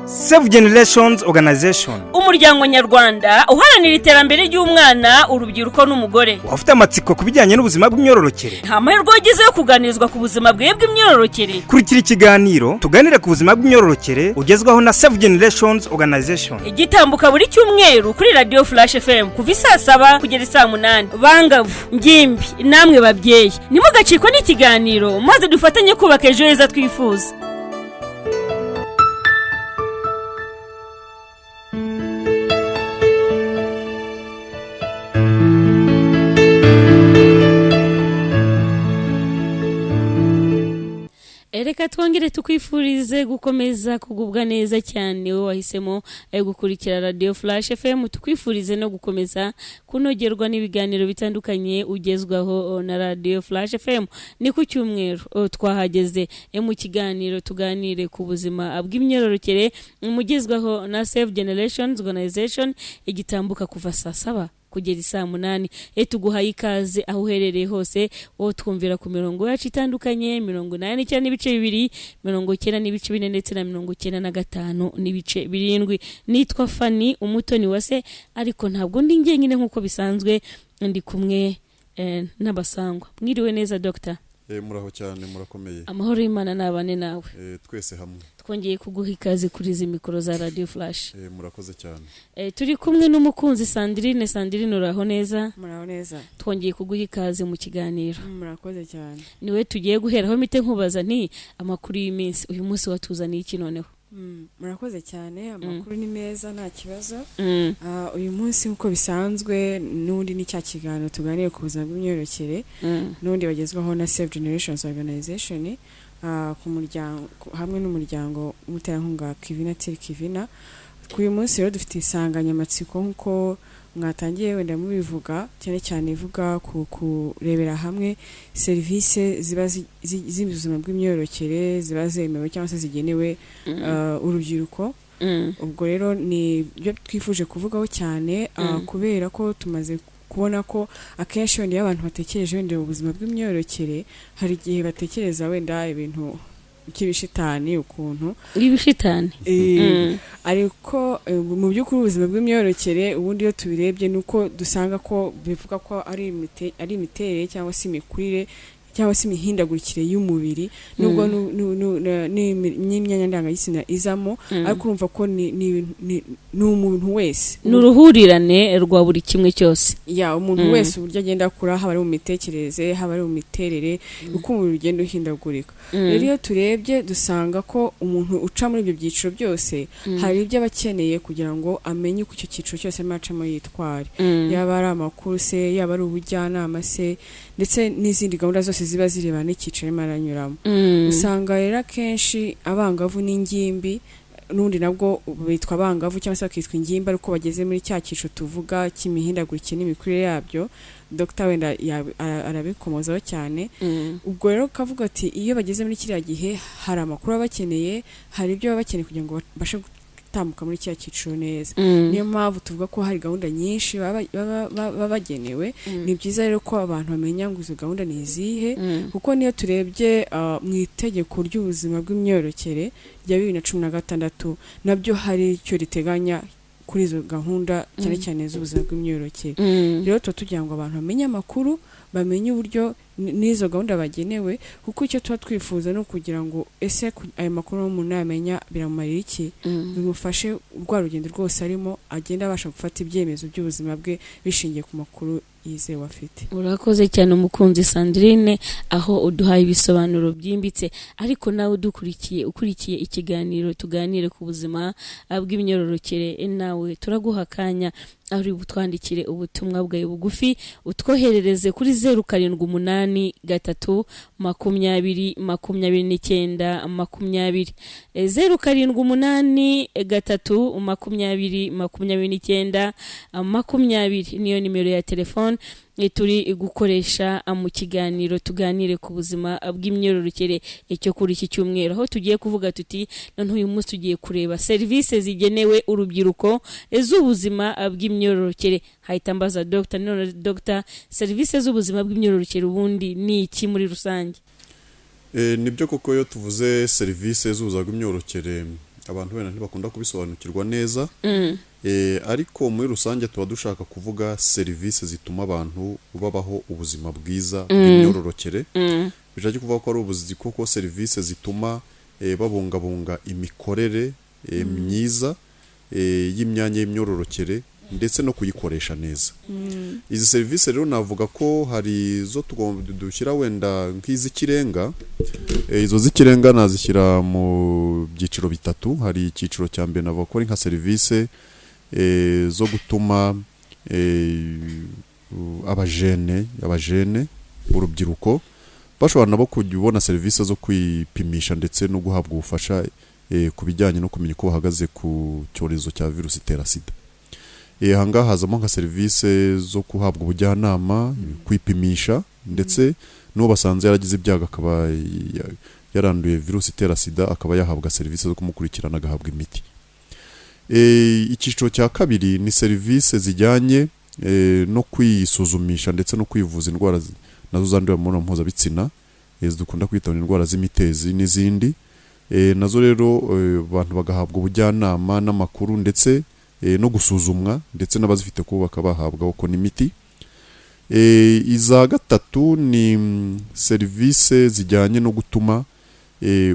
Save Generations Organization, umuryango nyarwanda uharanira iterambere ry'umwana, urubyiruko n'umugore. Wafite amatsiko kubijyanye n'ubuzima bw'imyororokere. Nta mahirwe wagize yo kuganirizwa ku buzima bw'imyororokere. Kurikira ikiganiro tuganire ku buzima bw'imyororokere ugezwaho na Save Generations Organization. Igitambuka buri cyumweru kuri Radio Flash FM kuva saa 7 kugera saa 8. Bangavu, ngimbi, namwe babyeyi, nimugacikwa n'ikiganiro maze dufatanye kubaka ejo heza twifuza. Reka twongere tukwifurize gukomeza kugubwa neza cyane wowe wahisemo gukurikira Radio Flash FM. Tukwifurize no gukomeza kunogerwa n'ibiganiro bitandukanye ugezwaho na Radio Flash FM. Ni ku cyumweru twahageze mu kiganiro tuganire ku buzima bw'imyororokere mugezwaho na Save Generations Organization, igitambuka kuva saa 7 kugera saa 8. Tuguhaye ikaze aho uherereye hose, wowe twumvira ku mirongo yacu itandukanye, 89 n'ibice 2, 90 n'ibice 4 ndetse na 95 n'ibice 7. Nitwa Fanny Umutoni Wase, ariko ntabwo ndi njyenyine nkuko bisanzwe, ndi kumwe n'abasangwa. Mwiriwe neza Dr. Muraho cyane, murakomeye. Amahoro y'Imana nabane nawe. Twese hamwe. Twongeye kuguha ikaze kuri izi mikoro za Radio Flash. Murakoze cyane. Turi kumwe n'umukunzi Sandrine. Sandrine, uraho neza? Muraho neza. Twongeye kuguha ikaze mu kiganiro. Murakoze cyane. Niwe tugiye guheraho mite nkubaza nti amakuru y'iminsi, uyu munsi watuzaniye iki noneho? Murakoze cyane, amakuru ni meza nta kibazo. Uyu munsi uko bisanzwe n'undi ni cya kiganiro tuganire ku buzima bw'imyororokere, n'undi bagezwaho na Save Generations Organization, ku muryango hamwe n'umuryango umuterankunga Kivina Till Kivina. Uyu munsi rero dufite insanganyamatsiko nkuko mwatangiye wenda mubivuga, cyane cyane ivuga ku kurebera hamwe serivisi ziba z'ubuzima bw'imyororokere ziba zemewe cyangwa se zigenewe urubyiruko. Ubwo rero ni byo twifuje kuvugaho cyane, kubera ko tumaze kubona ko akenshi wenda abantu batekereje wenda ubuzima bw'imyororokere, hari igihe batekereza wenda ibintu cy'ibishitani, ukuntu ibishitani, ariko mu by'ukuri ubuzima bw'imyororokere ubundi iyo tubirebye nuko dusanga ko bivuga ko ari imiterere cyangwa se imikurire cyangwa se imihindagurikire y'umubiri, nubwo n'imyanya ndangagitsina izamo, ariko urumva ko ni umuntu wese, n'uruhurirane rwa buri kimwe cyose. Umuntu wese uburyo agenda akura, haba ari mu mitekerereze, haba ari mu miterere, uko umubiri ugenda uhindagurika. Rero iyo turebye dusanga ko umuntu uca muri ibyo byiciro byose hari ibyo abakeneye kugira ngo amenye uko icyo cyiciro cyose arimo acamo yitware, yaba ari amakuru se, yaba ari ubujyanama se, ndetse n'izindi gahunda zose ziba zirebana n'icyiciro arimo aranyuramo. Usanga rero akenshi abangavu n'ingimbi, n'undi nabwo bitwa abangavu cyangwa se bakitwa ingimbi, ariko bageze muri cya cyiciro tuvuga cy'imihindagurikire n'imikurire yabyo. Dr. wenda arabikomozaho cyane. Ubwo rero kavuga ati iyo bageze muri kiriya gihe hari amakuru abakeneye, hari ibyo baba bakeneye kugira ngo bashe gutambuka muri cya cyiciro neza. Niyo mpamvu tuvuga ko hari gahunda nyinshi baba bagenewe. Ni byiza rero ko abantu bamenya ngo izo gahunda ni izihe, kuko niyo turebye mu itegeko ry'ubuzima bw'imyororokere rya 2016 nabyo hari icyo riteganya kuri izo gahunda cyane cyane z'ubuzima bw'imyororokere. Rero tugira ngo abantu bamenye amakuru, bamenye uburyo n'izo gahunda bagenewe, kuko icyo tuba twifuza no kugira ngo ese ayo makuru umuntu yamenya biramumarira iki, bimufashe rwa rugendo rwose arimo agenda abasha gufata ibyemezo by'ubuzima bwe bishingiye ku makuru yizewe afite. Urakoze cyane umukunzi Sandrine, aho uduhaye ibisobanuro byimbitse. Ariko nawe ukurikiye ikiganiro tuganire ku buzima bw'imyororokere, nawe turaguha akanya aho uri butwandikire ubutumwa bwawe bugufi, utwoherereze kuri 0783 20 20 29 20. 0783 20 29 20 niyo nimero ya telefone turi gukoresha mu kiganiro tuganire ku buzima bw'imyororokere icyo kuri iki cyumweru, aho tugiye kuvuga tuti none uyu munsi tugiye kureba serivisi zigenewe urubyiruko z'ubuzima bw'imyororokere. Hahita mbaza Dr. none Dr. serivisi z'ubuzima bw'imyororokere ubundi ni iki muri rusange? Nibyo koko yo tuvuze serivisi z'ubuzima bw'imyororokere abantu wenda ntibakunda kubisobanukirwa neza ariko muri rusange tuba dushaka kuvuga serivisi zituma abantu babaho ubuzima bwiza bw'imyororokere bishaka kuvuga ko ari ubuzi koko serivisi zituma babungabunga imikorere myiza y'imyanya y'imyororokere ndetse no kuyikoresha neza. Izi serivisi rero navuga ko hari zo dushyira wenda nk'iz'ikirenga. Izo z'ikirenga nazishyira mu byiciro bitatu. Hari icyiciro cya mbere navuga ko ari nka serivisi zo gutuma abajene urubyiruko bashobora nabo kubona serivisi zo kwipimisha ndetse no guhabwa ubufasha ku bijyanye no kumenya uko bahagaze ku cyorezo cya virusi itera sida. Ahangaha hazamo nka serivisi zo kuhabwa ubujyanama, kwipimisha ndetse n'uwo basanze yaragize ibyago akaba yaranduye virusi itera sida akaba yahabwa serivisi zo kumukurikirana agahabwa imiti. Icyiciro cya kabiri ni serivisi zijyanye no kwisuzumisha ndetse no kwivuza indwara nazo zandurira mu mibonano mpuzabitsina dukunda kwita indwara z'imitezi n'izindi. Nazo rero abantu bagahabwa ubujyanama n'amakuru ndetse no gusuzumwa ndetse n'abazifite kubaka bahabwa uko n'imiti. Iza gatatu ni serivisi zijyanye no gutuma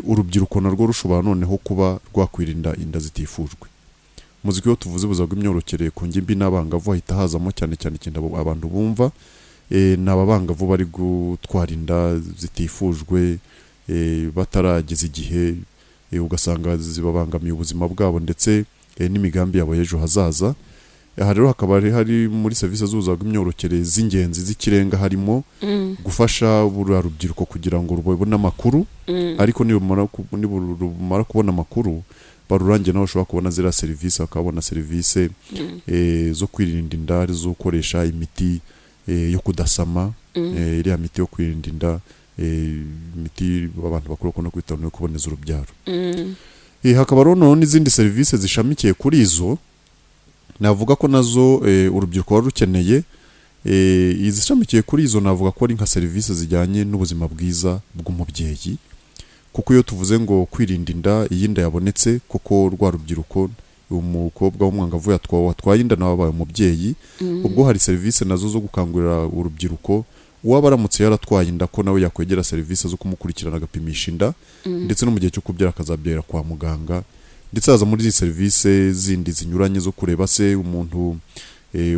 urubyiruko narwo rushobora noneho kuba rwakwirinda inda zitifujwe. Muziki yo tuvuze ubuzima bw'imyororokere ku ngimbi n'abangavu hahita hazamo cyane ikintu abantu bumva n'ababangavu bari gutwara inda zitifujwe batarageza igihe ugasanga zibabangamiye ubuzima bwabo ndetse n'imigambi yabo y'ejo hazaza. Aha rero hakaba hari muri serivisi z'ubuzima bw'imyororokere z'ingenzi z'ikirenga harimo gufasha urubyiruko kugira ngo rubone amakuru ariko nibumara kubona amakuru barurangiye naho bashobora kubona ziriya serivisi bakabona serivisi zo kwirinda inda zo gukoresha imiti yo kudasama iriya miti yo kwirinda inda imiti abantu bakuru no kwitana no kuboneza urubyaro. Hakaba rero n'izindi serivisi zishamikiye kuri izo navuga ko nazo urubyiruko rukeneye. Izishamikiye kuri izo navuga ko ari nka serivisi zijyanye n'ubuzima bwiza bw'umubyeyi kuko iyo tuvuze ngo kwirinda inda iyi nda yabonetse kuko rwa rubyiruko umukobwa w'umwangavu watwaye inda nawe abaye umubyeyi ubwo hari serivisi nazo zo gukangurira urubyiruko uwaba aramutse yaratwaye inda ko nawe yakwegera serivisi zo kumukurikirana agapimisha inda ndetse no mu gihe cyo kubyara akazabyara kwa muganga. Ndetse haza muri izi serivisi zindi zinyuranye zo kureba se umuntu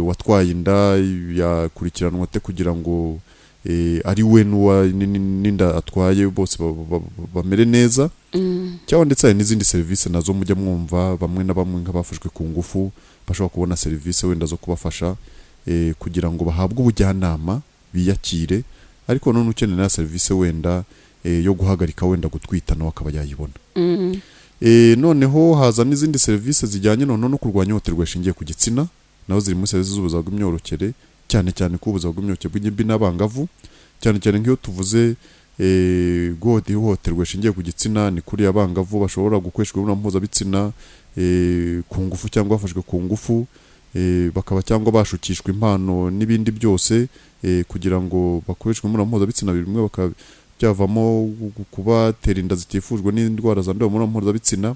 watwaye inda yakurikiranwa te kugira ngo ari we n'inda atwaye bose bamere neza cyangwa ndetse hari n'izindi serivisi nazo mujya mwumva bamwe na bamwe nk'abafashwe ku ngufu bashobora kubona serivisi wenda zo kubafasha kugira ngo bahabwe ubujyanama biyakire ariko none ukeneye na serivisi wenda yo guhagarika wenda gutwita nawe akaba yayibona. Noneho haza n'izindi serivisi zijyanye no kurwanya ihohoterwa rishingiye ku gitsina naho ziri muri serivisi z'ubuzima bw'imyororokere cyane ku buzima bw'imyororokere bw'ingimbi n'abangavu cyane nk'iyo tuvuze ihohoterwa rishingiye ku gitsina ni kuri abangavu bashobora gukoreshwa imibonano mpuzabitsina ku ngufu cyangwa bafashwe ku ngufu bakaba cyangwa bashukishwa impano n'ibindi byose kugira ngo bakoreshwe imibonano mpuzabitsina bimwe bakaba byavamo kubatera inda zitifujwe n'indwara zandurira mu mibonano mpuzabitsina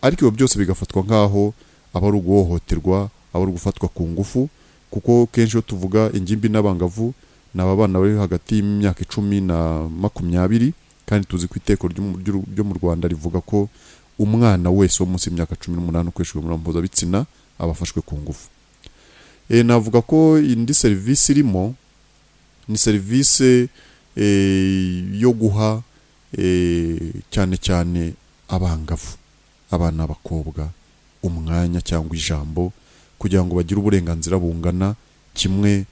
ariko ibyo byose bigafatwa nk'aho aba ari uguhohoterwa aba ari gufatwa ku ngufu kuko kenshi iyo tuvuga ingimbi n'abangavu ni abana bari hagati y'imyaka 10 na 20 kandi tuzi ko iteko ryo mu Rwanda rivuga ko umwana wese wo munsi y'imyaka 18 ukoreshwa imibonano mpuzabitsina abafashwe ku ngufu. Navuga ko indi serivisi irimo ni serivisi yo guha cyane abangavu abana b'abakobwa umwanya cyangwa ijambo kugira ngo bagire uburenganzira bungana kimwe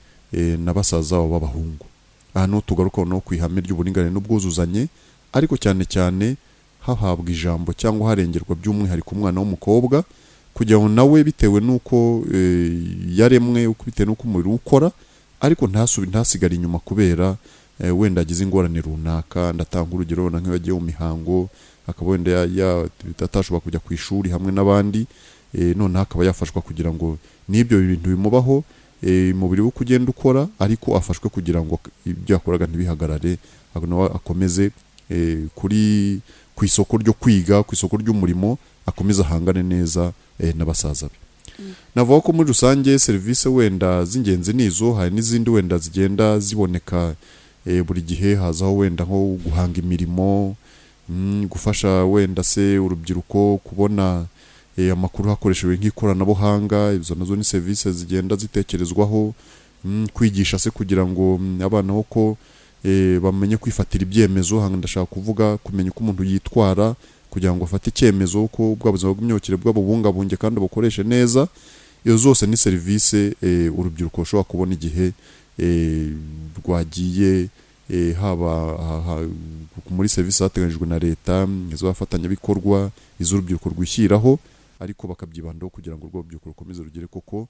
na basaza babo b'abahungu. Hano tugaruka no kwihame ry'uburinganire n'ubwuzuzanye ariko cyane hahabwa ijambo cyangwa harengerwa by'umwihariko umwana w'umukobwa kugira ngo nawe bitewe nuko yaremwe bitewe nuko umubiri ukora ariko ntasigare inyuma kubera wenda agize ingorane runaka. Ndatanga urugero nk'iyo yagiye mu mihango akaba wenda atashobora kujya ku ishuri hamwe n'abandi none akaba yafashwa kugira ngo n'ibyo bintu bimubaho umubiri we kugenda ukora ariko afashwe kugira ngo ibyo yakoraga ntibihagarare akomeze ku isoko ryo kwiga ku isoko ry'umurimo akomeze ahangane neza n'abasaza be. Navuga ko muri rusange serivisi wenda z'ingenzi nizo, hari n'izindi wenda zigenda ziboneka buri gihe, hazaho wenda nko guhanga imirimo, gufasha wenda se urubyiruko kubona amakuru hakoreshejwe nk'ikoranabuhanga. Izo nazo ni serivisi zigenda zitekerezwaho, kwigisha se kugira ngo abana ko bamenye kwifatira ibyemezo. Hanga ndashaka kuvuga kumenya uko umuntu yitwara kugira ngo afate icyemezo ko bwa buzima bw'imyororokere bw'abubungabunge kandi bukoreshe neza. Iyo zose ni serivisi urubyiruko rushobora kubona igihe rwagiye haba muri serivisi zateganyijwe na leta, iz'abafatanyabikorwa, iz'urubyiruko rwishyiraho, ariko bakabyibandaho kugira ngo urwo rubyiruko rukomeze rugere koko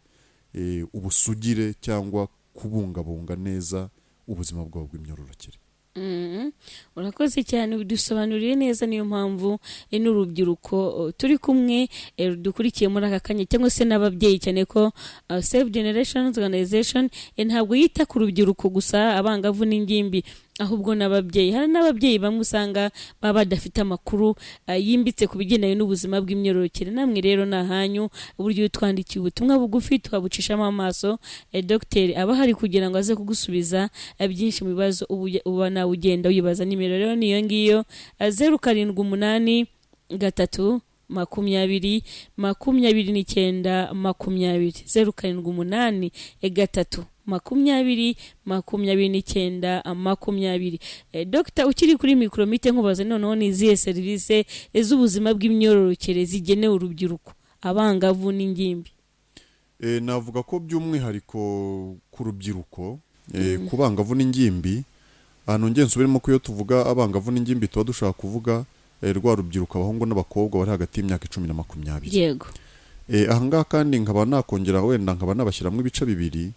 ubusugire cyangwa kubungabunga neza ubuzima bwabo bw'imyororokere. Urakoze cyane, bidusobanuriye neza. Niyo mpamvu n'urubyiruko turi kumwe dukurikiye muri aka kanya, cyangwa se n'ababyeyi, cyane ko Save Generations Organization ntabwo yita ku rubyiruko gusa, abangavu n'ingimbi, ahubwo n'ababyeyi. Hari n'ababyeyi bamwe usanga baba badafite amakuru yimbitse ku bigendanye n'ubuzima bw'imyororokere. Namwe rero nahanyu uburyo twandikiye ubutumwa bugufi tukabucishamo amaso, Dr aba hari kugira ngo aze kugusubiza byinshi mu bibazo uba nawe ugenda wibaza. Nimero rero niyo ngiyo 0783 20 20 29 20 0783 30 29 20. Dr ukiri kuri mikromite nkubaze noneho ni izihe serivisi z'ubuzima bw'imyororokere zigenewe urubyiruko, abangavu n'ingimbi? Navuga ko by'umwihariko ku rubyiruko, ku bangavu n'ingimbi, ahantu ngenzi ubirimo ko iyo tuvuga abangavu n'ingimbi tuba dushaka kuvuga rwa rubyiruko, abahungu n'abakobwa bari hagati y'imyaka 10 na 20. Yego. Ahangaha kandi nkaba nakongera wenda nkaba nabashyiramo ibice bibiri.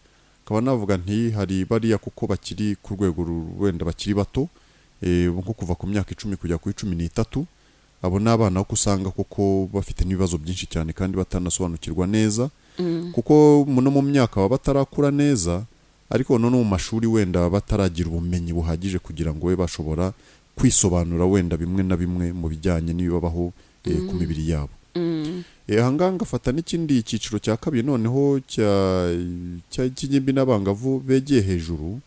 Nkaba navuga nti hari bariya kuko bakiri ku rwego wenda bakiri bato, nko kuva ku myaka 10 kujya ku 13. Abo n'abana ko usanga kuko bafite n'ibibazo byinshi cyane kandi batanasobanukirwa neza, kuko muno mu myaka baba batarakura neza, ariko none mu mashuri wenda bataragira ubumenyi buhagije kugira ngo bashobora kwisobanura wenda bimwe na bimwe mu bijyanye n'ibibabaho ku mibiri yabo. Ahangaha ngafata n'ikindi cyiciro cya kabiri noneho cy'ingimbi n'abangavu begeye hejuru,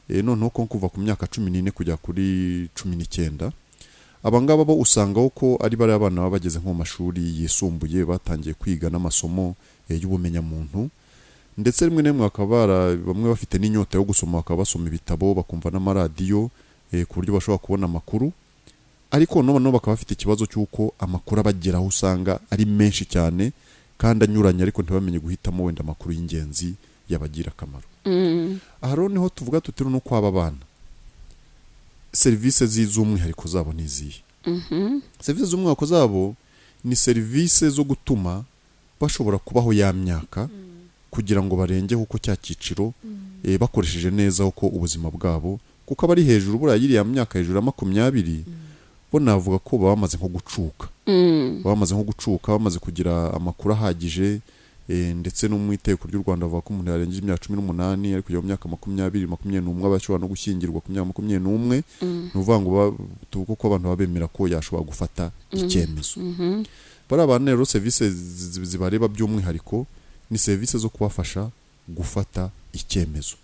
noneho ko kuva ku myaka 14 kujya kuri 19. Abangaba bo usangaho ko ari bari abana baba bageze nko mu mashuri yisumbuye, batangiye kwiga n'amasomo y'ubumenyamuntu, ndetse rimwe n'imwe bakaba bamwe bafite n'inyota yo gusoma, bakaba basoma ibitabo, bakumva n'amaradiyo ku buryo bashobora kubona amakuru. Ariko noneho bakaba bafite ikibazo cy'uko amakuru abageraho usanga ari menshi cyane kandi anyuranye, ariko ntibamenye guhitamo wenda amakuru y'ingenzi yabagira akamaro. Aha rero niho tuvuga tuti no kwaba bana serivisi z'umwihariko zabo ni izihe. Serivisi z'umwihariko zabo ni serivisi zo gutuma bashobora kubaho ya myaka kugira ngo barenge uko cya cyiciro bakoresheje neza uko ubuzima bwabo, kuko abari hejuru buriya yiriya myaka hejuru ya 20 bo navuga ko bamaze nko gucuka, bamaze kugira amakuru ahagije, ndetse no mu iteko ry'u Rwanda bavuga ko umuntu yarengeje imyaka 18 ari kujya mu myaka 20 21 abashobora no gushyingirwa ku myaka 21. Nuvuga ngo tuvuga ko abantu babemera ko yashobora gufata icyemezo. Bari abantu rero serivisi zibareba by'umwihariko ni serivisi zo kubafasha gufata icyemezo.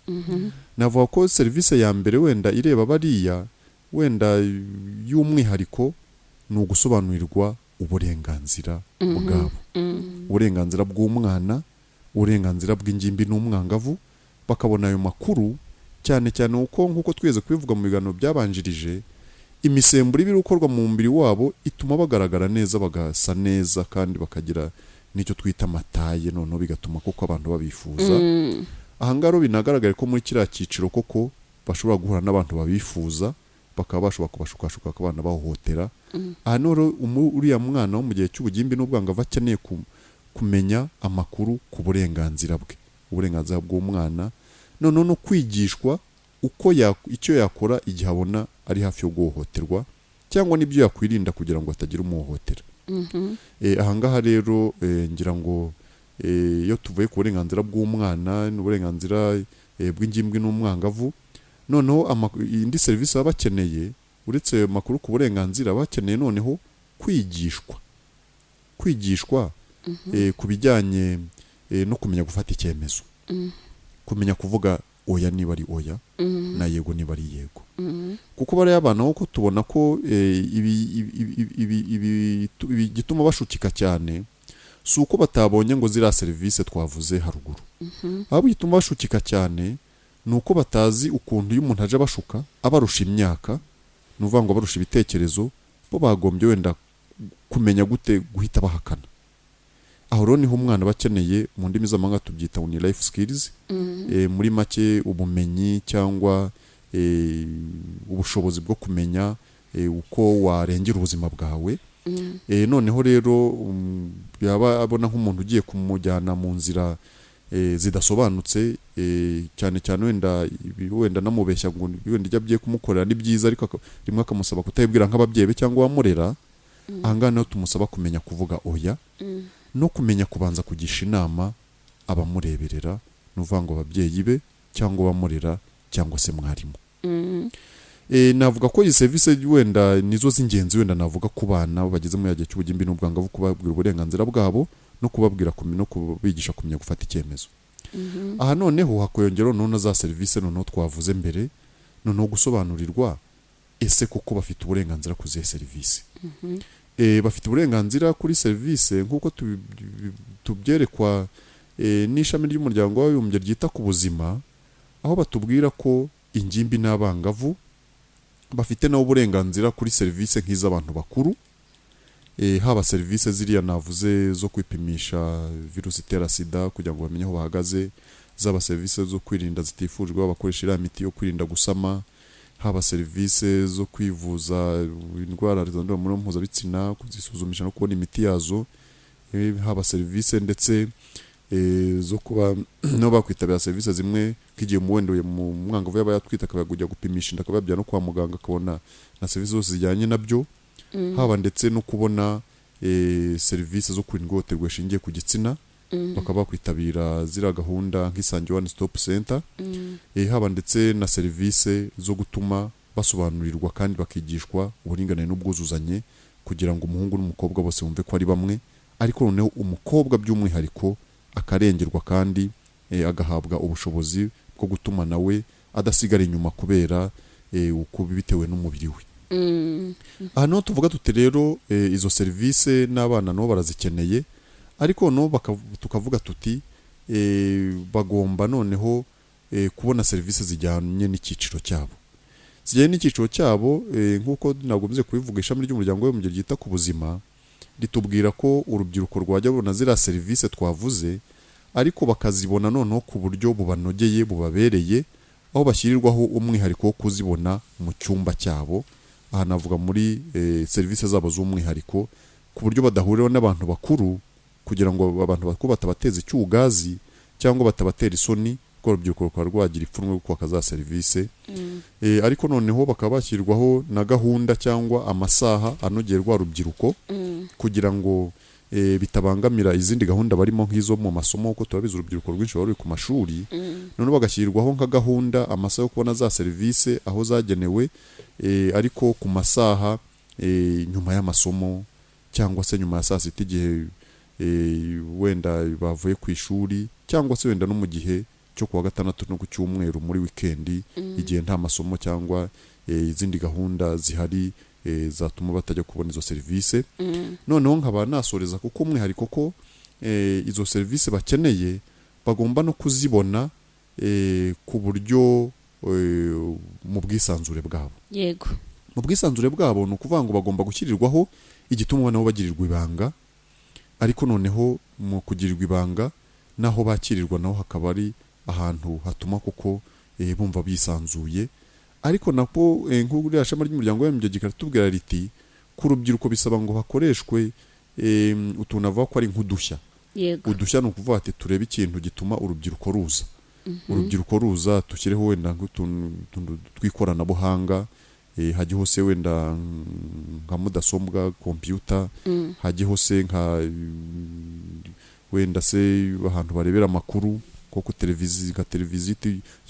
Navuga ko serivisi ya mbere wenda ireba bariya wenda y'umwihariko ni ugusobanurirwa uburenganzira bwabo, uburenganzira bw'umwana, uburenganzira bw'ingimbi n'umwangavu, bakabona ayo makuru cyane cyane uko nkuko tweze kubivuga mu biganiro byabanjirije, imisemburo ibiri ukorwa mu mubiri wabo ituma bagaragara neza, bagasa neza, kandi bakagira nicyo twita amataye, noneho bigatuma koko abantu babifuza. Ahangaro binagaragara ko muri kiriya cyiciro koko bashobora guhura n'abantu babifuza, bakaba bashobora kubashukashuka akabana bahohotera. Aha noro uriya mwana wo mu gihe cy'ubugimbi n'ubwangavu akeneye kumenya amakuru ku burenganzira bwe, uburenganzira bw'umwana, noneho no kwigishwa uko icyo yakora igihe abona ari hafi yo guhohoterwa, cyangwa n'ibyo yakwirinda kugira ngo atagira umuhohotera. Ahangaha rero ngira ngo iyo tuvuye ku burenganzira bw'umwana n'uburenganzira bw'ingimbi n'umwangavu, noneho indi serivisi baba bakeneye uretse makuru ku burenganzira, bakeneye noneho kwigishwa kwigishwa ku bijyanye no kumenya gufata icyemezo, kumenya kuvuga oya niba ari oya na yego niba ari yego, kuko bariya abana uko tubona ko ibi gituma bashukika cyane si uko batabonye ngo ziriya serivisi twavuze haruguru, ahubwo gituma bashukika cyane ni uko batazi ukuntu iyo umuntu aje abashuka abarusha imyaka, ni ukuvuga ngo abarusha ibitekerezo, bo bagombye wenda kumenya gute guhita bahakana. Aho rero niho umwana bakeneye, mu ndimi z'amahanga tubyita ni life skills, muri make ubumenyi cyangwa ubushobozi bwo kumenya uko warengera ubuzima bwawe. Noneho rero yaba abona nk'umuntu ugiye kumujyana mu nzira zidasobanutse, cyane cyane wenda namubeshya ngo wenda ijya agiye kumukorera ni byiza, ariko rimwe akamusaba kutabibwira nk'ababyeyi be cyangwa wamurera. Ahangaha niho tumusaba kumenya kuvuga oya, no kumenya kubanza kugisha inama abamureberera, ni ukuvuga ngo ababyeyi be cyangwa abamurera cyangwa se mwarimu. Navuga ko iyi serivisi wenda nizo z'ingenzi, wenda navuga ku bana bageze mu gihe cy'ubugimbi n'ubwangavu, kubabwira uburenganzira bwabo no kubabwira no kubigisha kumenya gufata icyemezo. Aha noneho hakoyongeraho na za serivisi noneho twavuze mbere, noneho gusobanurirwa ese kuko bafite uburenganzira ku zihe serivisi. Bafite uburenganzira kuri serivisi nk'uko tubyerekwa n'ishami ry'umuryango w'abibumbye ryita ku buzima, aho batubwira ko ingimbi n'abangavu bafite nabo uburenganzira kuri serivisi nk'iz'abantu bakuru, haba serivisi ziriya navuze zo kwipimisha virusi itera sida kugira ngo bamenye aho bahagaze, zaba serivisi zo kwirinda zitifujwe bakoresha iriya miti yo kwirinda gusama, haba serivisi zo kwivuza indwara zandurira mu mibonano mpuzabitsina, kuzisuzumisha no kubona imiti yazo, haba serivisi ndetse zo kuba no bakwitabira serivisi zimwe nk'igihe mu mwangavu yaba yatwita akajya gupimisha inda, akaba no kwa muganga akabona na serivisi zose zijyanye nabyo, haba ndetse no kubona serivisi zo kurinda ihohoterwa rishingiye ku gitsina, bakaba bakwitabira ziriya gahunda nk'Isange One Stop Center, haba ndetse na serivisi zo gutuma basobanurirwa kandi bakigishwa uburinganire n'ubwuzuzanye, kugira ngo umuhungu n'umukobwa bose bumve ko ari bamwe, ariko noneho umukobwa by'umwihariko akarengerwa kandi agahabwa ubushobozi bwo gutuma nawe adasigara inyuma kubera uko bitewe n'umubiri we. Aha niho tuvuga tuti rero izo serivisi n'abana nabo barazikeneye, ariko no tukavuga tuti bagomba noneho kubona serivisi zijyanye n'icyiciro cyabo. Zijyanye n'icyiciro cyabo nk'uko nagomze kubivuga, ishami ry'umuryango w'abibumbye ryita ku buzima ritubwira ko urubyiruko rwajya rubona ziriya serivisi twavuze, ariko bakazibona noneho ku buryo bubanogeye bubabereye, aho bashyirirwaho umwihariko wo kuzibona mu cyumba cyabo. Aha navuga muri serivisi zabo z'umwihariko, ku buryo badahuriraho n'abantu bakuru, kugira ngo abantu bakuru batabateza icyugazi cyangwa batabatera isoni, ko urubyiruko rukaba rwagira ipfunwe rwo kwaka za serivisi. Ariko noneho bakaba bashyirwaho na gahunda cyangwa amasaha anogeye rwa rubyiruko, kugira ngo bitabangamira izindi gahunda barimo nk'izo mu masomo, kuko turabizi urubyiruko rwinshi ruri ku mashuri, noneho bagashyirwaho nka gahunda amasaha yo kubona za serivisi aho zagenewe, ariko ku masaha nyuma y'amasomo cyangwa se nyuma ya saa sita, igihe wenda bavuye ku ishuri, cyangwa se wenda no mu gihe cyo kuwa gatandatu no ku cyumweru muri weekend, igihe nta masomo cyangwa izindi gahunda zihari zatuma batajya kubona izo serivisi. Noneho nkaba nasoreza kuko umwihariko ko izo serivisi bakeneye bagomba no kuzibona ku buryo mu bwisanzure bwabo. Yego, mu bwisanzure bwabo ni ukuvuga ngo bagomba gushyirirwaho igituma nabo bagirirwa ibanga, ariko noneho mu kugirirwa ibanga naho bakirirwa naho hakaba ari ahantu hatuma kuko bumva bisanzuye. Ariko nako nk'uriya shami ry'umuryango w'abibumbye rikatubwira riti ku rubyiruko bisaba ngo hakoreshwe utuntu avuga ko ari nk'udushya. Udushya ni ukuvuga ati turebe ikintu gituma urubyiruko ruza. Urubyiruko ruza tushyireho wenda nk'utuntu tw'ikoranabuhanga, hajye hose wenda nka mudasobwa, computer, hajye hose nka wenda se ahantu barebera amakuru, koko televiziyo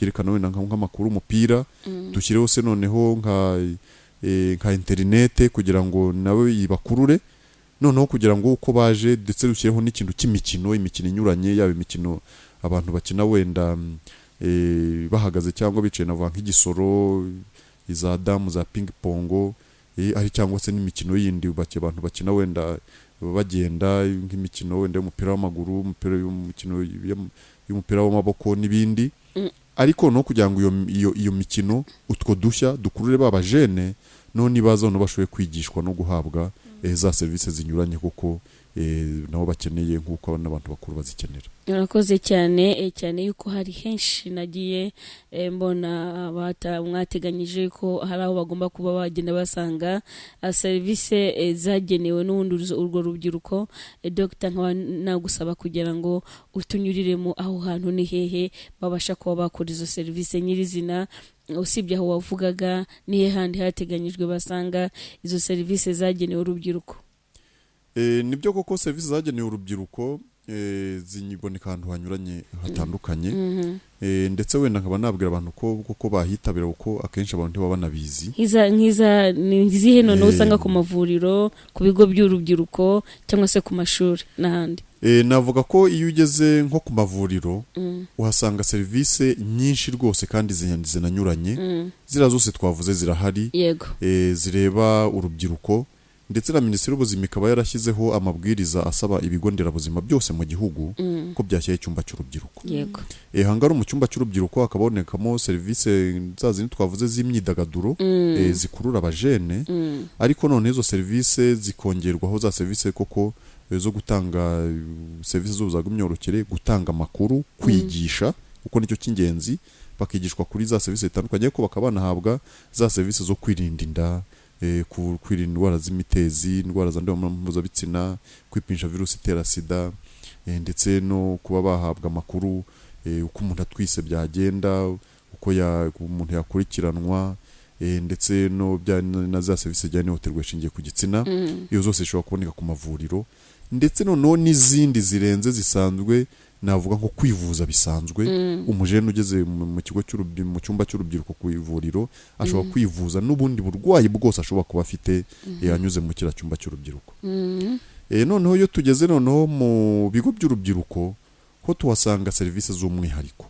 yerekana wenda nk'amakuru, umupira, dushyireho se noneho nka interinete kugira ngo nawe yibakurure, noneho kugira ngo uko baje ndetse rushyireho n'ikintu cy'imikino inyuranye yaba imikino abantu bakina wenda bahagaze cyangwa bicaye navuga nk'igisoro iza damu za ping pong ari cyangwa se n'imikino yindi abantu bakina wenda bagenda nk'imikino wenda y'umupira w'amaguru y'umupira w'amaboko n'ibindi ariko no kugira ngo iyo mikino utwo dushya dukurure baba jene no nibaza no bashoboye kwigishwa no guhabwa za services zinyuranye kuko nabo bakeneye nk'uko n'abantu bakuru bazikenera. Urakoze cyane cyane yuko hari henshi nagiye mbona mwateganyije ko hari aho bagomba kuba bagenda basanga service zagenewe n'ubundi urwo rubyiruko. Dr. nkaba nagusaba kugira ngo utunyuriremo aho hantu ni hehe babasha kuba bakora izo service nyirizina, usibye aho wavugaga nihe handi hateganyijwe basanga izo service zagenewe urubyiruko? Nibyo koko service zagenewe urubyiruko zinyiboneka ahantu hanyuranye hatandukanye ndetse wenda nkaba nabwira abantu ko bahitabira kuko akenshi abantu ntibaba banabizi. Nkiza nizihe none usanga ku mavuriro, ku bigo by'urubyiruko cyangwa se ku mashuri n'ahandi? Navuga ko iyo ugeze nko ku mavuriro uhasanga service nyinshi rwose kandi zinanyuranye. Zira zose twavuze zirahari. Yego. Zireba urubyiruko ndetse na Minisiteri y'Ubuzima ikaba yarashyizeho amabwiriza asaba ibigo nderabuzima byose mu gihugu ko byashyiye icyumba cy'urubyiruko. Yego. Hangaro mu cyumba cy'urubyiruko hakabonekamo service zazindi twavuze z'imyidagaduro zikurura abajene, ariko none izo service zikongerwaho za service koko zo gutanga service z'ubuzima bw'imyororokere, gutanga amakuru, kwigisha kuko nicyo cy'ingenzi, bakigishwa kuri za service zitandukanye ko bakabanahabwa za service zo kwirinda inda, kwirinda indwara z'imitezi, indwara zandura mu mpuzabitsina, kwipimisha virusi itera sida, ndetse no kuba bahabwa amakuru uko umuntu atwise byagenda, uko umuntu yakurikiranwa, ndetse no na za service zijyanye n'ihohoterwa rishingiye ku gitsina. Iyo zose zishobora kuboneka ku mavuriro ndetse noneho n'izindi zirenze zisanzwe, navuga nko kwivuza bisanzwe. Umujene ugeze mu kigo mu cyumba cy'urubyiruko ku ivuriro ashobora kwivuza n'ubundi burwayi bwose ashobora kuba afite yanyuze mu kira cyumba cy'urubyiruko. Noneho iyo tugeze noneho mu bigo by'urubyiruko ho tuhasanga service z'umwihariko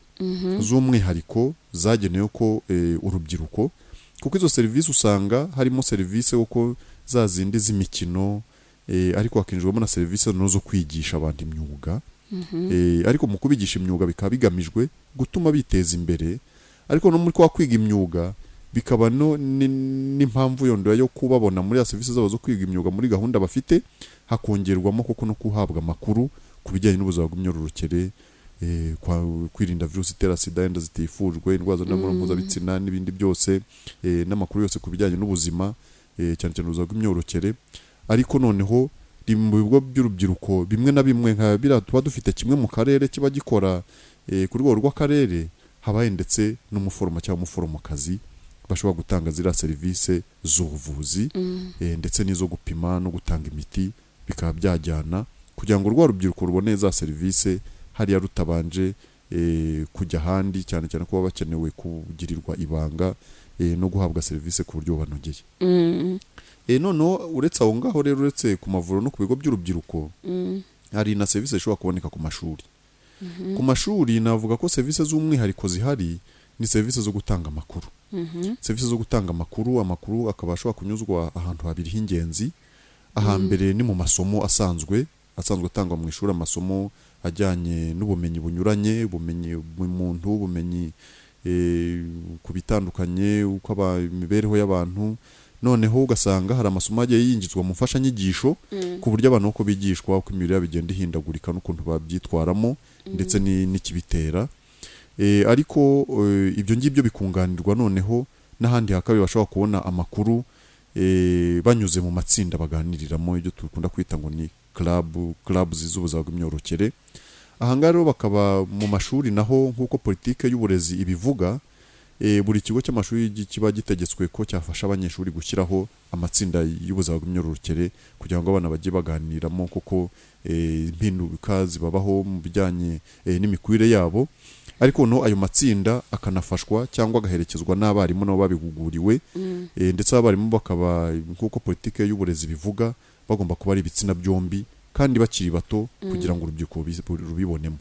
zagenewe ko urubyiruko, kuko izo service usanga harimo service uko za zindi z'imikino, ariko hakinjirwamo na service zo kwigisha abantu imyuga. Ariko mu kubigisha imyuga bikaba bigamijwe gutuma biteza imbere, ariko no muri kwa kwiga imyuga bikaba n'impamvu yondera yo kubabona muri service zabo zo kwiga imyuga muri gahunda bafite, hakongerwamo koko no kuhabwa amakuru ku bijyanye n'ubuzima bw'imyororokere, kwirinda virusi itera sida, inda zitifujwe, indwara zandura mu mpuzabitsina n'ibindi byose, n'amakuru yose ku bijyanye n'ubuzima cyane cyane ubuzima bw'imyororokere. Ariko noneho mu bigo by'urubyiruko bimwe na bimwe nka bira tuba dufite kimwe mu karere kiba gikora ku rwego rw'akarere, habaye ndetse n'umuforoma cyangwa umuforomokazi bashobora gutanga zira service z'ubuvuzi ndetse n'izo gupima no gutanga imiti, bikaba byajyana kugira ngo rwa rubyiruko rubone za service hariya rutabanje kujya handi, cyane cyane kuba bakenewe kugirirwa ibanga no guhabwa service ku buryo banogeye. Noneho uretse aho ngaho rero, uretse ku mavuriro no ku bigo by'urubyiruko, hari na service zishobora kuboneka ku mashuri. Ku mashuri navuga ko service z'umwihariko zihari ni service zo gutanga amakuru. Service zo gutanga amakuru akaba ashobora kunyuzwa ahantu habiri h'ingenzi. Ahambere ni mu masomo asanzwe atangwa mu ishuri, amasomo ajyanye n'ubumenyi bunyuranye, ubumenyi mu muntu, ubumenyi ku bitandukanye, uko imibereho y'abantu. Noneho ugasanga hari amasomo agiye yinjizwa mu mfashanyigisho ku buryo abantu uko bigishwa, uko imibiri yabo igenda ihindagurika n'ukuntu babyitwaramo ndetse n'ikibitera. Ariko ibyo ngibyo bikunganirwa noneho n'ahandi hakaba bashobora kubona amakuru banyuze mu matsinda baganiriramo, ibyo dukunda kwita ngo ni club z'ubuzima bw'imyororokere. Ahangaha rero bakaba mu mashuri naho nk'uko politike y'uburezi ibivuga, buri kigo cy'amashuri kiba gitegetswe ko cyafasha abanyeshuri gushyiraho amatsinda y'ubuzima bw'imyororokere kugira ngo abana bajye baganiramo kuko impinduka zibabaho mu bijyanye n'imikurire yabo. Ariko no ayo matsinda akanafashwa cyangwa agaherekezwa n'abarimu nabo babihuguriwe, ndetse abarimu bakaba nk'uko politike y'uburezi bivuga bagomba kuba ari ibitsina byombi kandi bakiri bato kugira ngo urubyiruko rubibonemo.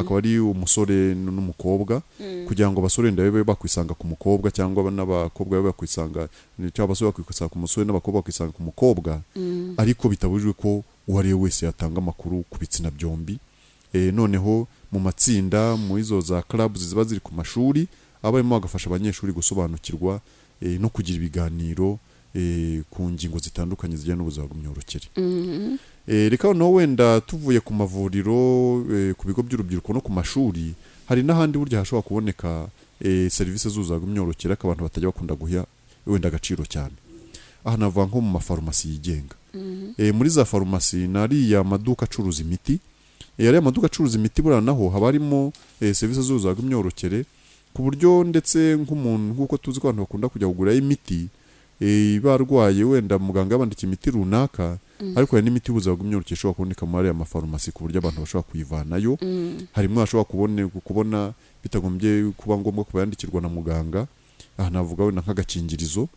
Akaba ari umusore n'umukobwa kugira ngo abasore ndabe bakwisanga ku mukobwa cyangwa n'abakobwa babe bakwisanga, cyangwa abasore bakwisanga ku musore n'abakobwa bakwisanga ku mukobwa, ariko bitabujijwe ko uwo ari we wese yatanga amakuru ku bitsina byombi. Noneho mu matsinda mu izo za clubs ziba ziri ku mashuri abarimo bagafasha abanyeshuri gusobanukirwa no kugira ibiganiro ku ngingo zitandukanye zijyana n'ubuzima bw'imyororokere. Reka no wenda tuvuye ku mavuriro ku bigo by'urubyiruko no ku mashuri, hari n'ahandi burya hashobora kuboneka serivisi z'ubuzima bw'imyororokere abantu batajya bakunda guha wenda agaciro cyane. Aha navuga nko mu mafarumasi yigenga. Muri za farumasi nariya maduka acuruza imiti, yari amaduka acuruza imiti buriya naho haba harimo serivisi z'ubuzima bw'imyororokere, ku buryo ndetse nk'umuntu nk'uko tuzi ko abantu bakunda kujya kugura imiti barwaye wenda muganga yabandikiye imiti runaka, ariko hari n'imiti y'ubuzima bw'imyororokere ishobora kuboneka muri aya mafarumasi ku buryo abantu bashobora kuyivanayo. Harimo hashobora kubona bitagombye kuba ngombwa kuba yandikirwa na muganga. Aha navuga wenda nk'agakingirizo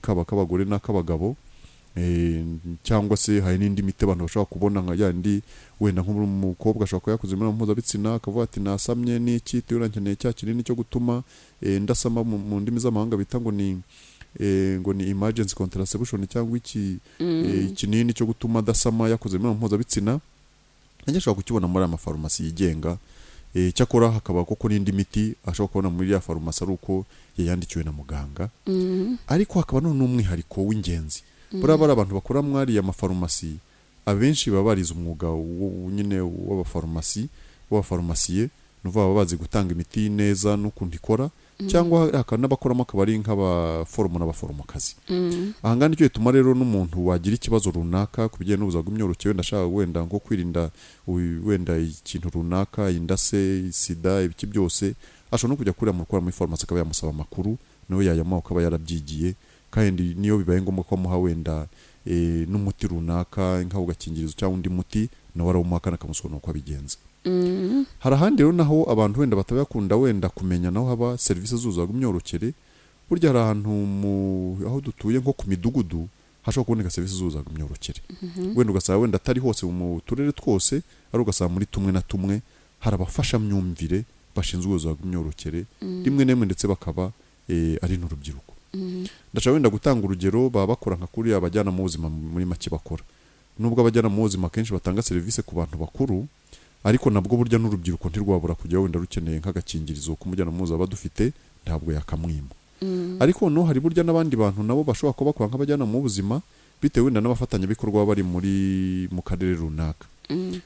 kaba k'abagore n'ak'abagabo, cyangwa se hari n'indi miti abantu bashobora kubona nka yandi wenda nk'umukobwa ashobora kuba yakoze imibonano mpuzabitsina akavuga ati nasamye n'iki turankeneye cya kinini cyo gutuma ndasama mu ndimi z'amahanga bita ngo ni emergency contraception cyangwa ikinini cyo gutuma adasama yakoze imibonano mpuzabitsina, nanjye ashobora kukibona muri aya mafarumasi yigenga. Cyakora hakaba koko n'indi miti ashobora kubona muri ya farumasi ari uko yayandikiwe na muganga. Ariko hakaba n'umwihariko w'ingenzi, buriya bari abantu bakora muri ya mafarumasi abenshi baba barize umwuga nyine w'abafarumasiye, nuvuga baba bazi gutanga imiti neza n'ukuntu ikora, cyangwa n'abakoramo akaba ari nk'abaforomo n'abaforomokazi. Aha ngaha nicyo gituma rero n'umuntu wagira ikibazo runaka ku bijyanye n'ubuzima bw'imyororokere, wenda ashaka wenda nko kwirinda wenda ikintu runaka, inda se, sida, ibiki byose, ashobora no kujya kurira mu muri farumasi akaba yamusaba amakuru, nawe yayamuha akaba yarabyigiye. Kandi niyo bibaye ngombwa ko amuha wenda n'umuti runaka nk'aho gakingirizo cyangwa undi muti, nawe arawumuha kandi akamusobanurira uko abigenza. Hari ahandi rero naho abantu wenda batabakunda wenda kumenya naho haba serivisi z'ubuzima bw'imyororokere. Burya hari ahantu aho dutuye nko ku midugudu hashobora kuboneka serivisi z'ubuzima bw'imyororokere. Wenda ugasanga wenda atari hose mu turere twose, ari ugasanga muri tumwe na tumwe hari abafashamyumvire bashinzwe ubuzima bw'imyororokere, rimwe n'imwe ndetse bakaba ari n'urubyiruko. Ndashaka wenda gutanga urugero, baba bakora nka kuri abajyana mu buzima muri make bakora. Nubwo abajyana mu buzima kenshi batanga serivisi ku bantu bakuru, ariko nabwo burya n'urubyiruko ntirwabura kujya wenda rukeneye nk'agakingirizo kumujyana mu buzima badufite, ntabwo yakamwima. Ariko no hari burya n'abandi bantu nabo bashobora kuba bakora nk'abajyana mu buzima bitewe wenda n'abafatanyabikorwa bari mu karere runaka.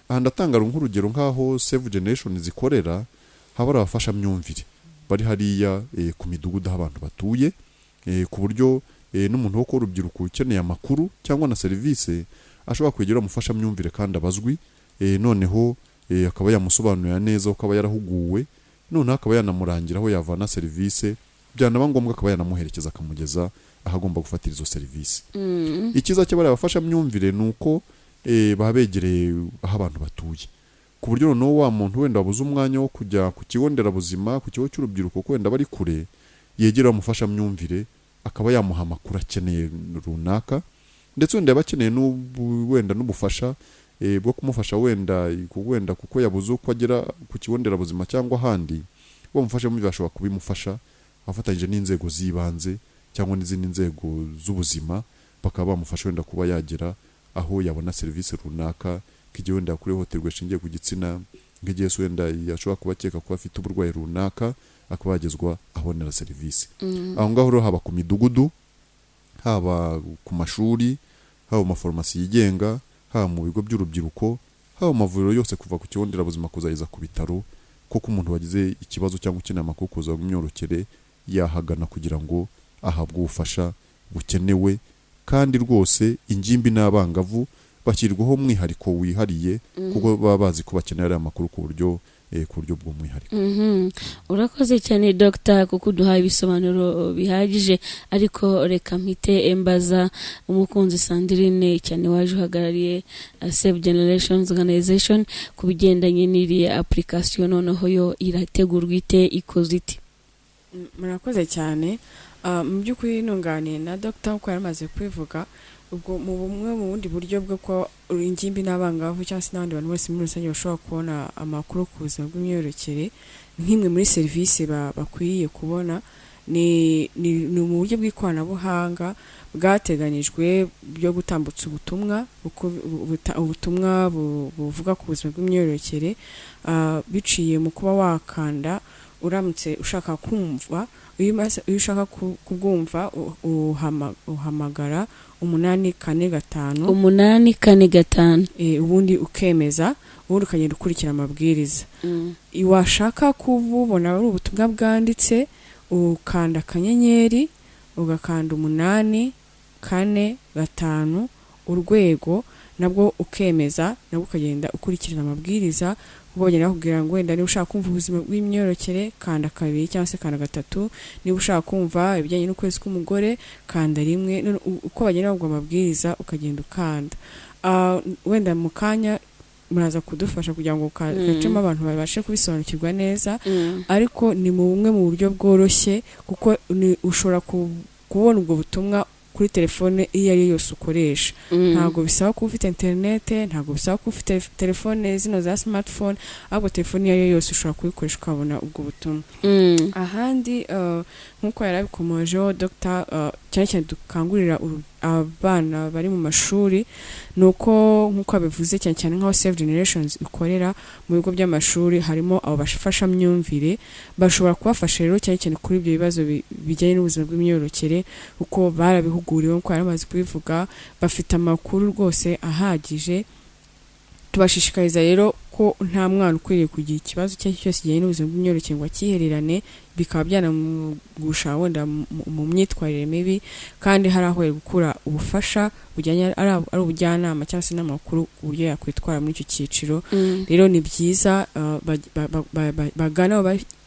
Aha ndatanga nk'urugero nk'aho Save Generation zikorera, haba ari abafashamyumvire bari hariya ku midugudu aho abantu batuye, ku buryo n'umuntu wo ku rubyiruko ukeneye amakuru cyangwa na serivisi ashobora kwegera umufashamyumvire kandi abazwi, noneho akaba yamusobanurira neza uko aba yarahuguwe, noneho akaba yanamurangira aho yavana serivisi, byanaba ngombwa akaba yanamuherekeza akamugeza aho agomba gufatira izo serivisi. Ikiza cy'abari abafashamyumvire ni uko babegereye aho abantu batuye, ku buryo noneho wa muntu wenda wabuze umwanya wo kujya ku kigo nderabuzima, ku kigo cy'urubyiruko ko wenda bari kure, yegera umufashamyumvire akaba yamuha amakuru akeneye runaka, ndetse wenda yabakeneye wenda n'ubufasha bwo kumufasha wenda kuko yabuze uko agera ku kigo nderabuzima cyangwa ahandi, bamufasha mu bashobora kubimufasha afatanyije n'inzego z'ibanze cyangwa n'izindi nzego z'ubuzima, bakaba bamufasha wenda kuba yagera aho yabona serivisi runaka, nk'igihe wenda yakorewe ihohoterwa rishingiye ku gitsina, nk'igihe wenda yashobora kuba akeka ko afite uburwayi runaka, akaba yagezwa abonera serivisi. Aho ngaho rero haba ku midugudu, haba ku mashuri, haba mu mafarumasi yigenga, haba mu bigo by'urubyiruko, haba mu mavuriro yose kuva ku kigo nderabuzima kuzageza ku bitaro, kuko umuntu wagize ikibazo cyangwa ukeneye amakuru ku buzima bw'imyororokere yahagana kugira ngo ahabwe ubufasha bukenewe. Kandi rwose ingimbi n'abangavu bashyirwaho umwihariko wihariye, kuko baba bazi ko bakenera amakuru ku buryo bw'umwihariko. Urakoze cyane Dr. kuko uduhaye ibisobanuro bihagije, ariko reka mpite embaza umukunzi Sandrine cyane waje uhagarariye Save Generations Organization ku bigendanye n'iriya application, noneho yo irategurwa ite, ikoze ite? Murakoze cyane. Mu by'ukuri nunganiye na Dr. uko yaramaze kwivuga, ubwo mu bumwe mu bundi buryo bwo ko ingimbi n'abangavu cyangwa se n'abandi bantu bose muri rusange bashobora kubona amakuru ku buzima bw'imyororokere nk'imwe muri serivisi bakwiriye kubona ni mu buryo bw'ikoranabuhanga bwateganijwe byo gutambutsa ubutumwa buvuga ku buzima bw'imyororokere biciye mu kuba wakanda uramutse ushaka kumva iyo ushaka kubwumva uhamagara 845 845 ubundi ukemeza ubundi ukagenda ukurikira amabwiriza washaka kububona ari ubutumwa bwanditse ukanda akanyenyeri ugakanda 845 urwego nabwo ukemeza nabwo ukagenda ukurikirana amabwiriza ubwo bagenda bakubwira ngo wenda niba ushaka kumva ubuzima bw'imyororokere kanda 2 cyangwa se kanda 3 niba ushaka kumva ibijyanye n'ukwezi k'umugore kanda 1 uko bagenda bavuga amabwiriza ukagenda ukanda wenda mu kanya muraza kudufasha kugira ngo gacemo abantu babashe kubisobanukirwa neza ariko ni mu bumwe mu buryo bworoshye kuko ushobora kubona ubwo butumwa kuri telefone iyo ari yose ukoresha ntago bisaba kuba ufite internet ntago bisaba kuba ufite telefone zino za smartphone ahubwo telefone iyo ari yose ushobora kuyikoresha ukabona ubwo butumwa ahandi nkuko yarabikomojeho Dr. cyane cyane dukangurira abana bari mu mashuri nuko nkuko abivuze cyane cyane nkaho Save Generations ikorera mu bigo by'amashuri harimo abo bafasha myumvire bashobora kubafasha rero cyane cyane kuri ibyo bibazo bijyanye n'ubuzima bw'imyororokere uko barabihuguriwe nkuko yaramaze kubivuga bafite amakuru rwose ahagije tubashishikariza rero ko nta mwana ukwiriye kugira ikibazo cyose kijyanye n'ubuzima bw'imyororokere ngo akihererane bikaba byanamugusha wenda mu myitwarire mibi kandi hari aho gukura ubufasha bujyanye ari ubujyanama cyangwa se n'amakuru uburyo yakwitwara muri icyo cyiciro rero ni byiza bagana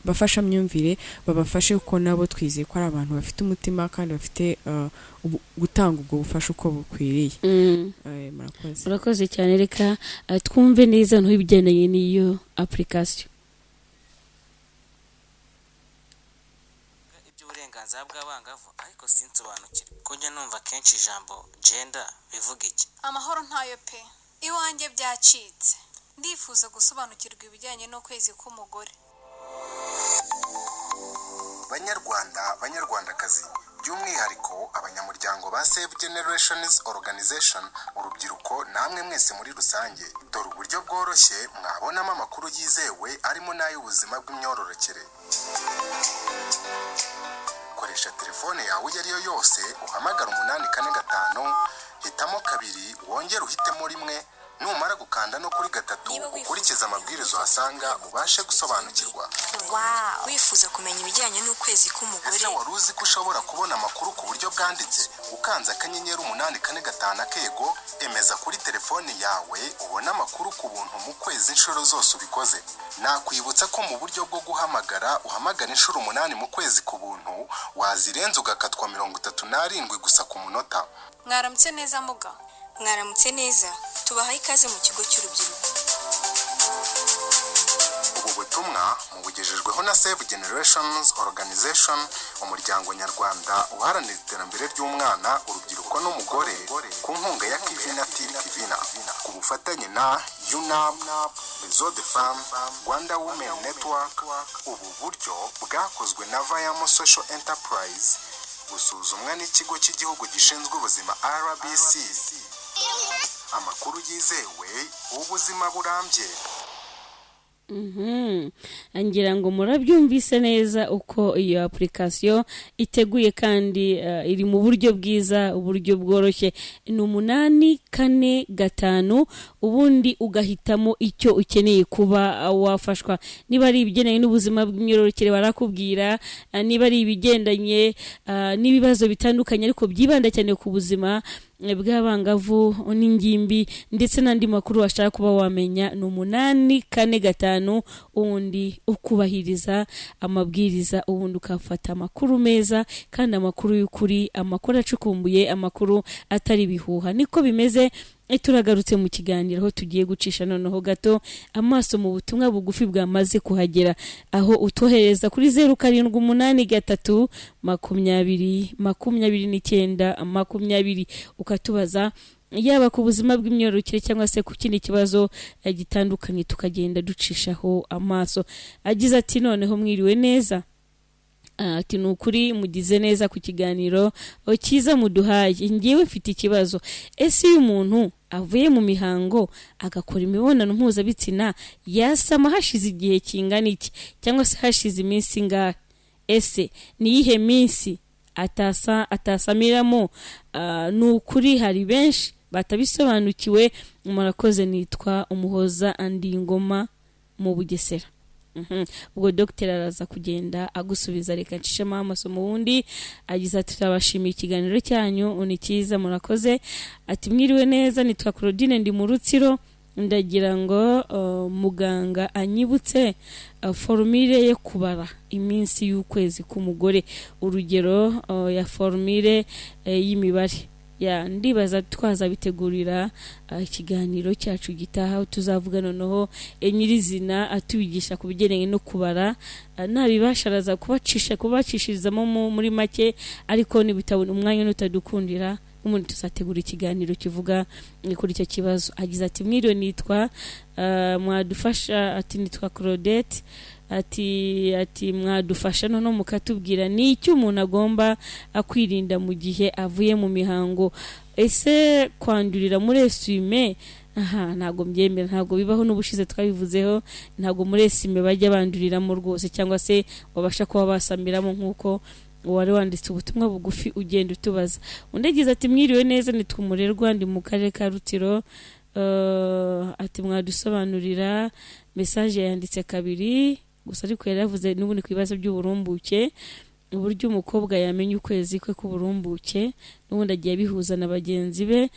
bafasha myumvire babafashe uko nabo twizeye ko ari abantu bafite umutima kandi bafite gutanga ubwo bufasha uko bukwiriye murakoze cyane reka twumve neza ntubigendanye n'iyo application iby'uburenganzira bw'abangavu ariko sinsobanukirwa ko njya numva kenshi ijambo gender bivuga iki amahoro ntayo pe iwanjye byacitse ndifuza gusobanukirwa ibijyanye n'ukwezi k'umugore banyarwandakazi by'umwihariko abanyamuryango ba Save Generations Organization urubyiruko namwe mwese muri rusange dore uburyo bworoshye mwabonamo amakuru yizewe arimo n'ay'ubuzima bw'imyororokere koresha telefone yawe iyo ari yo yose uhamagara 845 hitamo 2 wongere uhitemo 1 numara gukanda no kuri 3 ukurikiza amabwiriza uhasanga ubashe gusobanukirwa wifuza kumenya ibijyanye n'ukwezi k'umugore ese wari uzi ko ushobora kubona amakuru ku buryo bwanditse ukanze akanyenyeri 845 akego emeza kuri telefone yawe ubona amakuru ku buntu mu kwezi inshuro zose ubikoze nakwibutsa ko mu buryo bwo guhamagara uhamagara inshuro 8 mu kwezi ku buntu wazirenza ugakatwa 37 gusa ku munota mwaramutse neza muga mwaramutse neza tubahaye ikaze mu kigo cy'urubyiruko ubu butumwa mubugejejweho na Save Generations Organization umuryango nyarwanda uharanira iterambere ry'umwana urubyiruko n'umugore ku nkunga ya Kivina TV Kivina ku bufatanye na UNAP Réseau de Femmes Rwanda Women Network ubu buryo bwakozwe na Vayamo Social Enterprise gusuzumwa n'ikigo cy'igihugu gishinzwe ubuzima RBC amakuru yizewe ubuzima burambye ngira ngo murabyumvise neza uko iyo application iteguye kandi iri mu buryo bwiza uburyo bworoshye ni 845 ubundi ugahitamo icyo ukeneye kuba wafashwa niba ari ibigendanye n'ubuzima bw'imyororokere barakubwira niba ari ibigendanye n'ibibazo bitandukanye ariko byibanda cyane ku buzima bw'abangavu n'ingimbi ndetse n'andi makuru washaka kuba wamenya ni 845 ubundi ukubahiriza amabwiriza ubundi ukafata amakuru meza kandi amakuru y'ukuri amakuru acukumbuye amakuru atari bihuha niko bimeze Turagarutse mu kiganiro aho tugiye gucisha noneho gato amaso mu butumwa bugufi bwamaze kuhagera, aho utohereza kuri 0783 20 ukatubaza yaba ku buzima bw'imyororokere cyangwa se ku kindi kibazo gitandukanye, tukagenda ducishaho amaso. Agize ati noneho mwiriwe neza, ati nukuri mugize neza ku kiganiro cyiza muduhaye. Ngiye mfite ikibazo, ese iyo umuntu avuye mu mihango agakora imibonano mpuzabitsina yasama hashize igihe kingana iki cyangwa se hashize iminsi ngahe? Ese niyihe minsi atasamiramo? Nukuri hari benshi batabisobanukiwe. Murakoze, nitwa Umuhoza andi Ngoma mu Bugesera. Ubwo Dr. araza kugenda agusubiza. Reka nshishemo amasomo wundi. Agize ati turabashimiye ikiganiro cyanyu ni cyiza murakoze. Ati mwiriwe neza, nitwa Claudine ndi mu Rutsiro, ndagira ngo muganga anyibutse formule yo kubara iminsi y'ukwezi k'umugore, urugero ya formule y'imibare. Ndibaza twazabitegurira ikiganiro cyacu gitaha, tuzavuga noneho nyirizina atubigisha ku bigendanye no kubara. Nabibasha araza kubacishirizamo muri make, ariko nibitabona umwanya n'utadukundira umuntu tuzategura ikiganiro kivuga kuri icyo kibazo. Agize ati mwiriwe, nitwa mwadufasha. Ati nitwa Claudette. Ati mwadufasha noneho mukatubwira ni icyo umuntu agomba akwirinda mu gihe avuye mu mihango. Ese kwandurira muri esime? Ntago mbyemera, ntago bibaho, n'ubushize twabivuzeho. Ntago muri esime bajya banduriramo rwose, cyangwa se babasha kuba basamiramo nk'uko wari wanditse ubutumwa bugufi ugenda utubaza. Undi agize ati mwiriwe neza, nitwa Umurerwa ndi mu karere ka Rutsiro. Ati mwadusobanurira. Message yanditse kabiri gusa, ariko yaravuze n'ubundi ku bibazo by'uburumbuke, uburyo umukobwa yamenya ukwezi kwe k'uburumbuke, n'ubundi agiye bihuza na bagenzi be.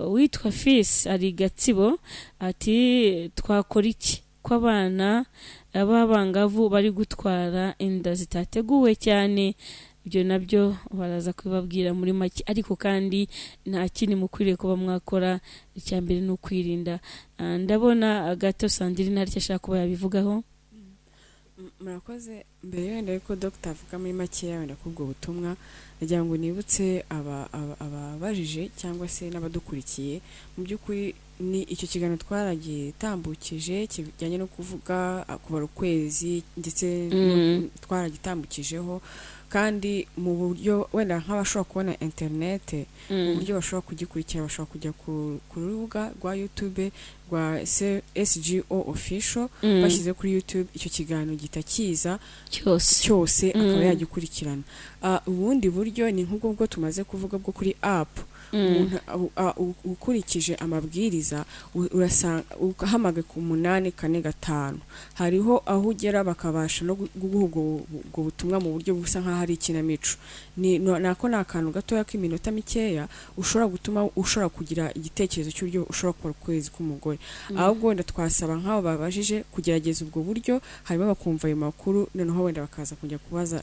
Witwa Fils ari Gatsibo. Ati twakora iki ko abana b'abangavu bari gutwara inda zitateguwe cyane? Ibyo nabyo baraza kubabwira muri make, ariko kandi nta kindi mukwiriye kuba mwakora. Icyambere ni ukwirinda. Ndabona gato Sandrine hari icyo ashaka kuba yabivugaho. Murakoze. Mbere wenda ariko Dr. avuga muri make wenda kubwo butumwa, nagira ngo nibutse ababajije cyangwa se n'abadukurikiye, mu by'ukuri ni icyo kiganiro twaragitambukije kijyanye no kuvuga kubara ukwezi, ndetse twaragitambukijeho kandi mu buryo wenda nk'abashobora kubona internet, mu buryo bashobora kugikurikira, bashobora kujya ku rubuga rwa YouTube rwa SGO official. Bashyize kuri YouTube icyo kiganiro gitakiza cyose akaba yagikurikirana. Ubundi buryo ni nk'ubwo bwo tumaze kuvuga bwo kuri app. Ukurikije amabwiriza urasanga uhamagaye ku 845, hariho aho ugera bakabasha no guha ubwo butumwa mu buryo busa nk'aho ari ikinamico. Nako ni akantu gatoya k'iminota mikeya ushobora gutuma ushobora kugira igitekerezo cy'uburyo ushobora gukora ukwezi k'umugore. Ahubwo wenda twasaba nk'abo babajije kugerageza ubwo buryo, hanyuma bakumva ayo makuru, noneho wenda bakaza kujya kubaza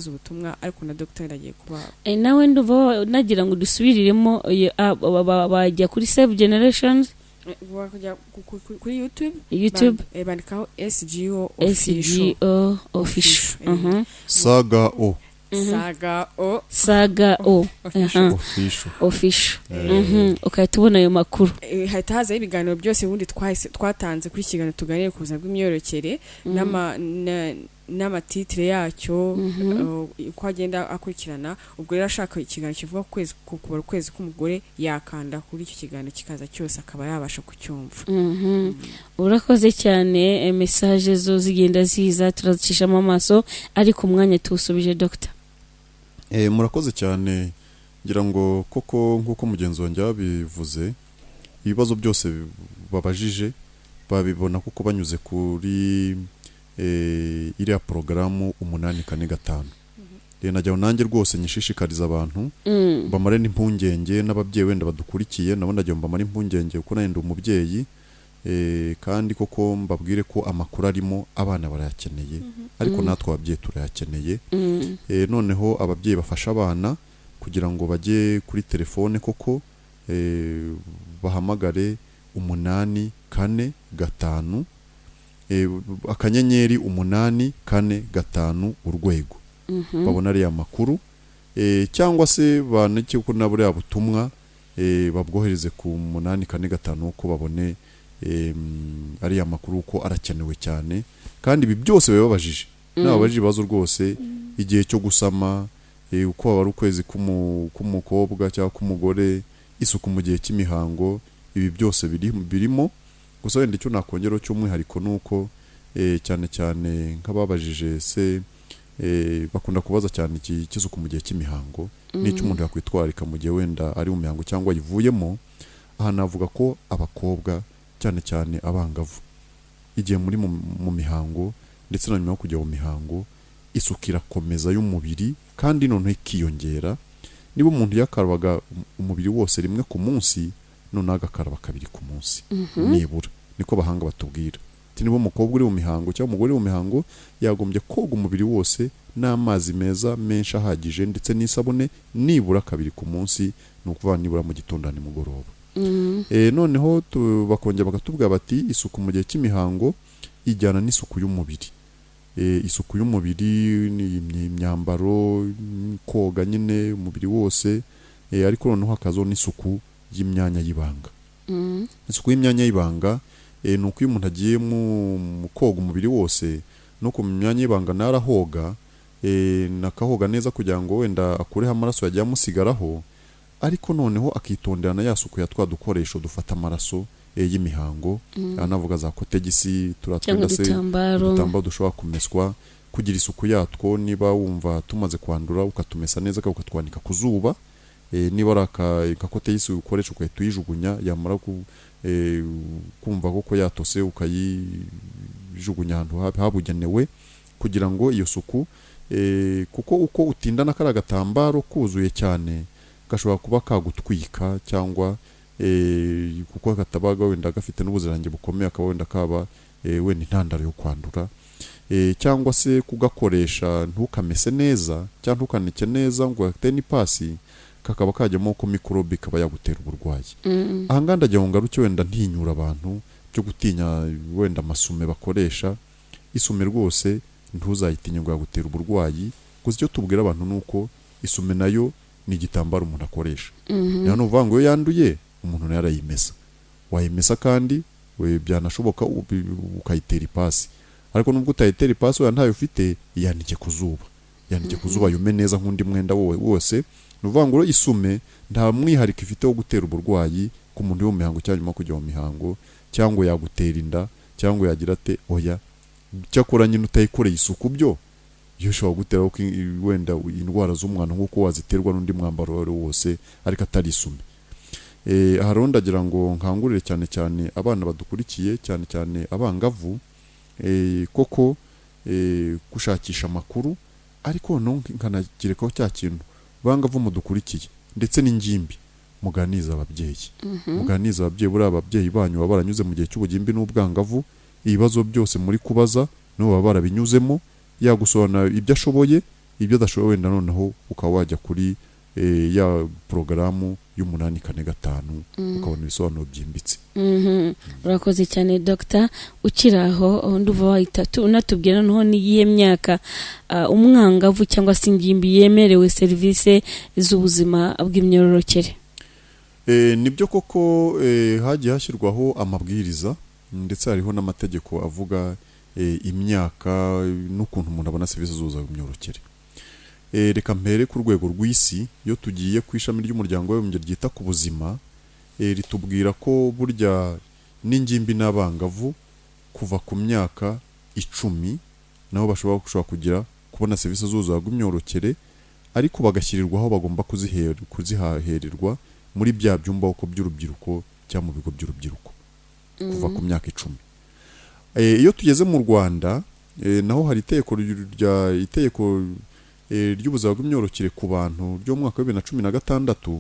ubutumwa, ariko na Dr. agiye kuba nawe nduva nagira ngo dusubiriremo bajya kuri Save Generations, bakajya kuri YouTube bandikaho SGO official. Saga O official. Ukahita ubona ayo makuru. Hahita hazaho ibiganiro byose ubundi twatanze kuri kiganiro tuganire ku buzima bw'imyororokere n'amatitire yacyo, uko agenda akurikirana. Ubwo rero ashaka ikiganiro kivuga kubara ukwezi k'umugore, yakanda kuri icyo kiganiro kikaza cyose akaba yabasha kucyumva. Urakoze cyane. Message zo zigenda ziza turazicishamo amaso, ariko umwanya tuwusubije Dr. Murakoze cyane. Ngira ngo koko nk'uko mugenzi wanjye yabivuze, ibibazo byose babajije babibona kuko banyuze kuri iriya porogaramu 845. Najyaho nanjye rwose nyishishikariza abantu bamare n'impungenge, n'ababyeyi wenda badukurikiye nabo ndagiye mbamare impungenge kuko nandi umubyeyi, kandi koko mbabwire ko amakuru arimo abana barayakeneye, ariko natwe ababyeyi turayakeneye. Noneho ababyeyi bafasha abana kugira ngo bajye kuri telefone koko bahamagare 845 akanyenyeri 845 urwego babona ari amakuru cyangwa se baneke ko nabure yabutumwa babwohereze ku 845 uko babone ari amakuru uko arakenewe cyane kandi ibi byose babajije nabajije bazo rwose igihe cyo gusama uko wari ukwezi k'umukobwa cyangwa k'umugore isuku mu gihe cy'imihango ibi byose birimo gusa wenda icyo nakongero cy'umwihariko nuko cyane cyane nk'ababajije se bakunda kubaza cyane ikisuku mu gihe cy'imihango n'icyo umuntu yakwitwarika mu gihe wenda ari mu mihango cyangwa yivuyemo. Aha navuga ko abakobwa cyane cyane abangavu igihe muri mu mihango ndetse na nyuma yo kujya mu mihango isuku irakomeza y'umubiri kandi none ikiyongera. Niba umuntu yakarabaga umubiri wose rimwe ku munsi none agakaraba kabiri ku munsi nibura niko bahanga batubwira. Niba umukobwa uri mu mihango cyangwa umugore uri mu mihango yagombye koga umubiri wose n'amazi meza menshi ahagije ndetse n'isabune nibura kabiri ku munsi nukuva nibura mu gitondo nimugoroba. Noneho bakongera bagatubwira bati isuku mu gihe cy'imihango ijyana n'isuku y'umubiri. Isuku y'umubiri ni imyambaro koga nyine umubiri wose ariko noneho hakazo n'isuku y'imyanya y'ibanga. Isuku y'imyanya y'ibanga nuko iyo umuntu agiye mu koga umubiri wose no ku myanya y'ibanga narahoga nakahoga neza kugira ngo wenda akureho amaraso yagiye amusigaraho ariko noneho akitondera na yasuku ya dukoresho dufata amaraso y'imihango anavuga za kotegisi turatwenda se udutambaro dushobora kumeswa kugira isuku yatwo. Niba wumva tumaze kwandura ukatumesa neza ukatwanika ku zuba niba araka kotegisi ukoresha ukayituyijugunya yamara kumva koko yatose ukayijugunya ahantu habugenewe kugira ngo iyo suku kuko uko utindana kara gatambaro kuzuye cyane gashobora kuba kagutwika cyangwa kuko katabaga wenda gafite n'ubuzirange bukomeye akaba wenda kaba wenda intandaro yo kwandura cyangwa se kugakoresha ntukamese neza cyangwa ntukanike neza ngo gatene n'ipasi kakaba kajyamo ko mikorobe kaba yagutera uburwayi. Ahanganda ajya ngo ngaruke wenda ntinyura abantu byo gutinya wenda amasume bakoresha isume rwose ntuzayitinya ngo yagutera uburwayi gusa icyo tubwira abantu nuko isume nayo ni igitambaro umuntu akoresha. Nano uvuga ngo yanduye umuntu yarayimesa wayimesa kandi we byanashoboka ukayitera ipasi ariko nubwo utayitera ipasi wenda ntayo ufite yanike ku zuba yume neza nk'undi mwenda wose. Nuvuga ngo isume nta mwihariko ifite wo gutera uburwayi ku muntu wo mu mihango cyangwa nyuma kujya mu mihango cyangwa yagutera inda cyangwa yagira ate oya cyakora nyine utayikoreye isuku byo ushobora gutera wenda indwara z'umwana nk'uko waziterwa n'undi mwambaro wose ariko atari isume. Aha rero ndagira ngo nkangurire cyane cyane abana badukurikiye cyane cyane abangavu koko gushakisha amakuru ariko no nkanagirekaho cya kintu bangavu mudukurikiye ndetse n'ingimbi muganiza ababyeyi muganiza ababyeyi buri ababyeyi banyu baba baranyuze mu gihe cy'ubugimbi n'ubwangavu ibibazo byose muri kubaza no baba barabinyuzemo yagusobanura ibyo ashoboye ibyo adashoboye wenda noneho ukaba wajya kuri ya porogaramu y'845 ukabona ibisobanuro byimbitse. Urakoze cyane Dr. Ukiraho nduva wahita unatubwira noneho niyihe myaka umwangavu cyangwa se ingimbi yemerewe serivisi z'ubuzima bw'imyororokere. Nibyo koko hagiye hashyirwaho amabwiriza ndetse hariho n'amategeko avuga imyaka n'ukuntu umuntu abona serivisi z'ubuzima bw'imyororokere. Reka mpere ku rwego rw'isi iyo tugiye ku ishami ry'umuryango w'abibumbye ryita ku buzima ritubwira ko burya n'ingimbi n'abangavu kuva ku myaka 10 naho bashobora kugira kubona serivisi z'ubuzima bw'imyororokere ariko bagashyirirwaho bagomba kuzihahererwa muri bya byumba uko by'urubyiruko cyangwa mu bigo by'urubyiruko kuva ku myaka 10. Iyo tugeze mu Rwanda naho hari itegeko ry'ubuzima bw'imyororokere ku bantu ryo mu mwaka wa 2016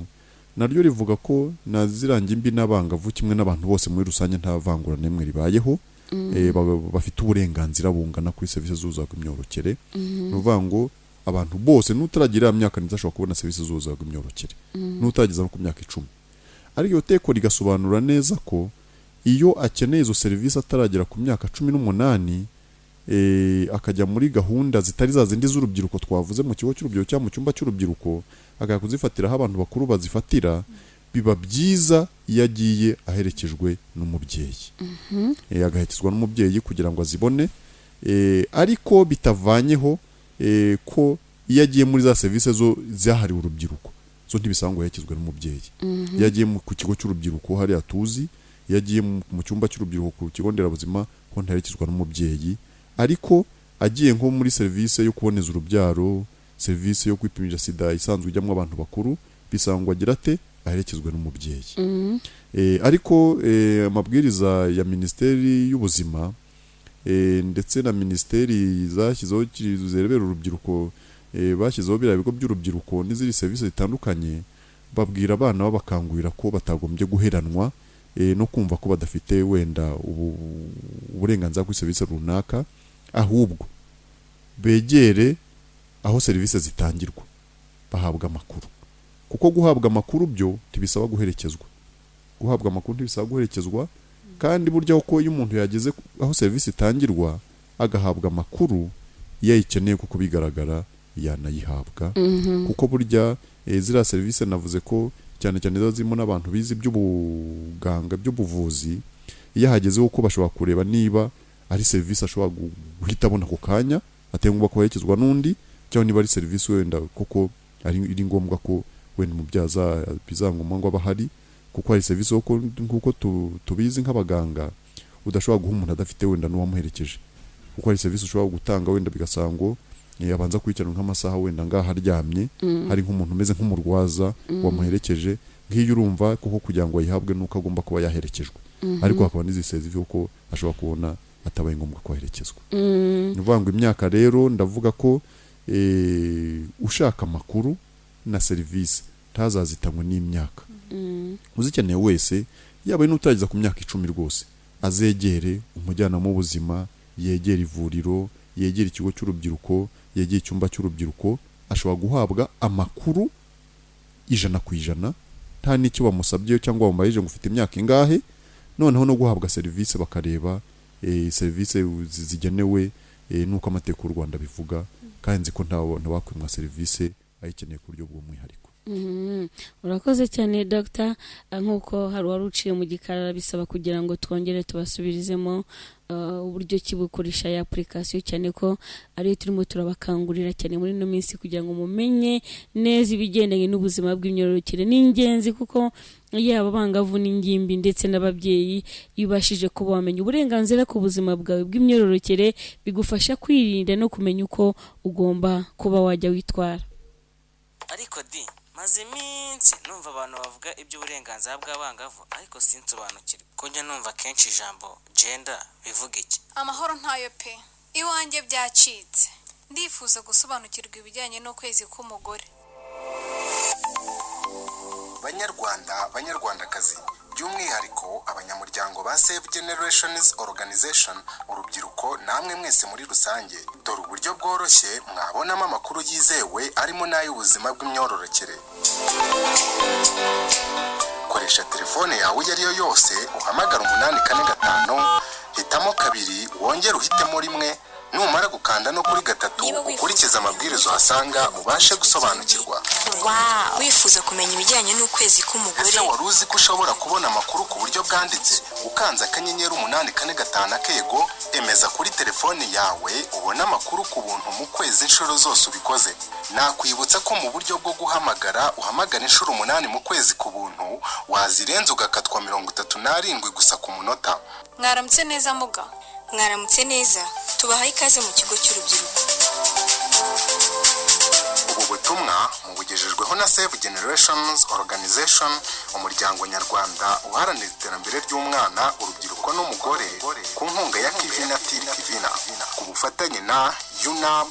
naryo rivuga ko nazirange imbi n'abangavu kimwe n'abantu bose muri rusange nta vangura nemwe ribayeho bafite uburenganzira bungana kuri serivisi z'ubuzima bw'imyororokere. Nuvuga ngo abantu bose n'utaragira imyaka nizashobora kubona serivisi z'ubuzima bw'imyororokere n'utarageza no ku myaka 10 ariko iyo teko rigasobanura neza ko iyo akeneye izo serivisi ataragera ku myaka 18 akajya muri gahunda zitari za zindi z'urubyiruko twavuze mu kigo cy'urubyiruko cyangwa mu cyumba cy'urubyiruko akajya kuzifatira aho abantu bakuru bazifatira, biba byiza iyo agiye aherekejwe n'umubyeyi. Agaherekezwa n'umubyeyi kugira ngo azibone, ariko bitavanyeho ko iyo agiye muri za serivisi zo zahariwe urubyiruko zo ntibisaba ngo aherekezwe n'umubyeyi. Iyo agiye ku kigo cy'urubyiruko hari atuzi, iyo agiye mu cyumba cy'urubyiruko ku kigo nderabuzima ho ntaherekezwa n'umubyeyi, ariko agiye nko muri serivisi yo kuboneza urubyaro, serivisi yo kwipimisha sida isanzwe ijyamo abantu bakuru, bisaba ngo agira ate aherekezwe n'umubyeyi. Ariko amabwiriza ya Minisiteri y'Ubuzima ndetse na Minisiteri zashyizeho zirebera urubyiruko, bashyizeho biriya bigo by'urubyiruko n'izindi serivisi zitandukanye, babwira abana babakangurira ko batagombye guheranwa no kumva ko badafite wenda uburenganzira kuri serivisi runaka, ahubwo begere aho serivisi zitangirwa bahabwa amakuru. Kuko guhabwa amakuru byo ntibisaba guherekezwa. Guhabwa amakuru ntibisaba guherekezwa, kandi burya uko iyo umuntu yageze aho serivisi itangirwa agahabwa amakuru iyo ayikeneye kuko bigaragara yanayihabwa. Kuko burya ziriya serivisi navuze ko cyane cyane zirimo n'abantu bizi by'ubuganga by'ubuvuzi, iyo hagezeho ko bashobora kureba niba ari serivisi ashobora guhita abona ako kanya atengwa kuherekezwa n'undi, cyangwa niba ari serivisi wenda kuko ari ngombwa ko wenda umubyaza bizangoma ngo abahari, kuko hari serivisi nkuko tubizi nk'abaganga udashobora guha umuntu adafite wenda n'uwamuherekeje, kuko hari serivisi ushobora gutanga wenda bigasango abanza kwicara nk'amasaha wenda ngaha aryamye, hari nk'umuntu umeze nk'umurwaza wamuherekeje, nk'iyo urumva kuko kugira ngo ayihabwe nuko agomba kuba yaherekejwe. Ariko hakaba n'izi serivisi ko ashobora kubona atabaye ngombwa kwaherekezwa. Nivuga ngo imyaka rero ndavuga ko ushaka amakuru na serivisi ntazazitanywe n'imyaka. Uzikeneye wese yaba n'utageza ku myaka 10 rwose azegere umujyanama w'ubuzima, yegere ivuriro, yegere ikigo cy'urubyiruko, yegere icyumba cy'urubyiruko, ashobora guhabwa amakuru 100%, nta n'icyo bamusabye cyangwa bambayeje ngo ufite imyaka ingahe, noneho no guhabwa serivisi bakareba serivisi zigenewe nuko amateka y'u Rwanda bivuga, kandi ko ntawakwimwa serivisi ayikeneye ku buryo bw'umwihariko. Urakoze cyane Dr. Nkuko hari waruciye mu gikara bisaba kugira ngo twongere tubasubirizemo uburyo kibukoresha ya application, cyane ko ari turimo turabakangurira cyane muri no minsi kugira ngo mumenye neza ibigendanye n'ubuzima bw'imyororokere. N'ingenzi kuko yaba bangavu n'ingimbi ndetse n'ababyeyi yubashije kuba wamenye uburenganzira ku buzima bwawe bw'imyororokere, bigufasha kwirinda no kumenya uko ugomba kuba wajya witwara. Ariko maze iminsi numva abantu bavuga iby'uburenganzira bw'abangavu, ariko sinsobanukirwa ko njya numva kenshi ijambo gender bivuga iki. Amahoro ntayo pe, iwanjye byacitse. Ndifuza gusobanukirwa ibijyanye n'ukwezi k'umugore. Banyarwandakazi, by'umwihariko abanyamuryango ba Save Generations Organization, urubyiruko namwe mwese muri rusange, dore uburyo bworoshye mwabonamo amakuru yizewe arimo n'ay'ubuzima bw'imyororokere. Koresha telefone yawe iyo ariyo yose, uhamagara 845, hitamo 2, wongere uhitemo 1, numara gukanda no kuri 3 ukurikiza amabwiriza uhasanga ubashe gusobanukirwa. Wifuza kumenya ibijyanye n'ukwezi k'umugore? Ese wari uzi ko ushobora kubona amakuru ku buryo bwanditse ukanza akanyenyeri 845 akego, emeza kuri telefone yawe ubona amakuru ku buntu mu kwezi inshuro zose ubikoze. Nakwibutsa ko mu buryo bwo guhamagara uhamagara inshuro 8 mu kwezi ku buntu, wazirenza ugakatwa 37 gusa ku munota. Mwaramutse neza muga? Mwaramutse neza, tubahaye ikaze mu kigo cy'urubyiruko. Ubu butumwa mubugejejweho na Save Generations Organization, umuryango nyarwanda uharanira iterambere ry'umwana, urubyiruko n'umugore, ku nkunga ya Kivina Kivina, ku bufatanye na UNAP,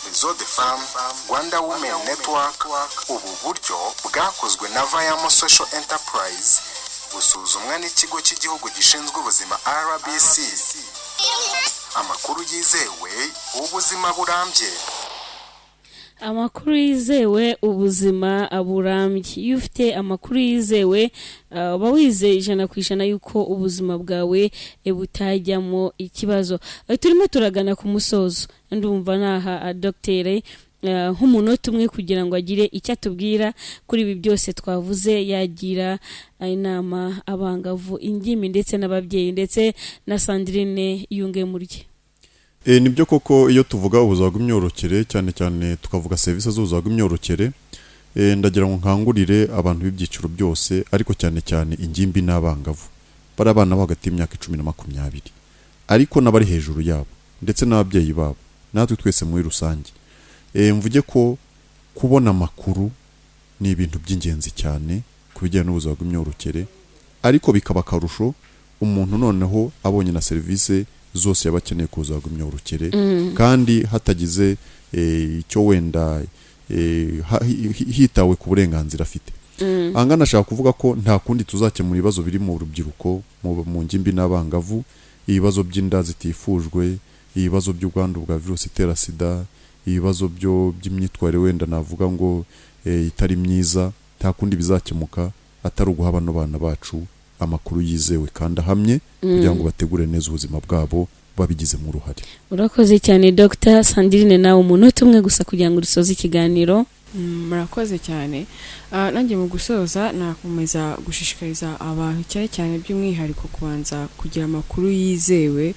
Réseau de Femmes, Rwanda Women Network. Ubu buryo bwakozwe na Vayamo Social Enterprise, busuzumwa n'ikigo cy'igihugu gishinzwe ubuzima RBC. Amakuru yizewe, ubuzima burambye. amakuru yizewe ubuzima burambye. Iyo ufite amakuru yizewe uba wizeye 100% yuko ubuzima bwawe butajyamo ikibazo. Turimo turagana ku musozo, ndumva naha dogiteri nk'umunota umwe kugira ngo agire icyo atubwira kuri ibi byose twavuze, yagira inama abangavu, ingimbi ndetse n'ababyeyi ndetse na Sandrine yunge murye. Nibyo koko iyo tuvuga ubuzima bw'imyororokere cyane cyane tukavuga service z'ubuzima bw'imyororokere, ndagira ngo nkangurire abantu b'ibyiciro byose ariko cyane cyane ingimbi n'abangavu, bari abana bo hagati y'imyaka 10 na 20 ariko n'abari hejuru yabo ndetse n'ababyeyi babo, natwe twese muri rusange. Mvuge ko kubona amakuru ni ibintu by'ingenzi cyane ku bijyanye n'ubuzima bw'imyororokere, ariko bikaba karusho umuntu noneho abonye na service zose yabakeneye ku buzima bw'imyororokere kandi hatagize icyo wenda hitawe ku burenganzira afite. Angana nashaka kuvuga ko nta kundi tuzakemura ibibazo biri mu rubyiruko, mu ngimbi n'abangavu, ibibazo by'inda zitifujwe, ibibazo by'ubwandu bwa virusi itera sida, ibibazo by'imyitwarire wenda navuga ngo itari myiza. Nta kundi bizakemuka atari uguha bano bana bacu amakuru yizewe kandi ahamye kugira ngo bategure neza ubuzima bwabo babigize mu ruhare. Urakoze cyane Dr. Sandrine, nawe umunota umwe gusa kugira ngo dusoze ikiganiro. Murakoze cyane. Nanjye mu gusoza nakomeza gushishikariza abantu cyane cyane by'umwihariko kubanza kugira amakuru yizewe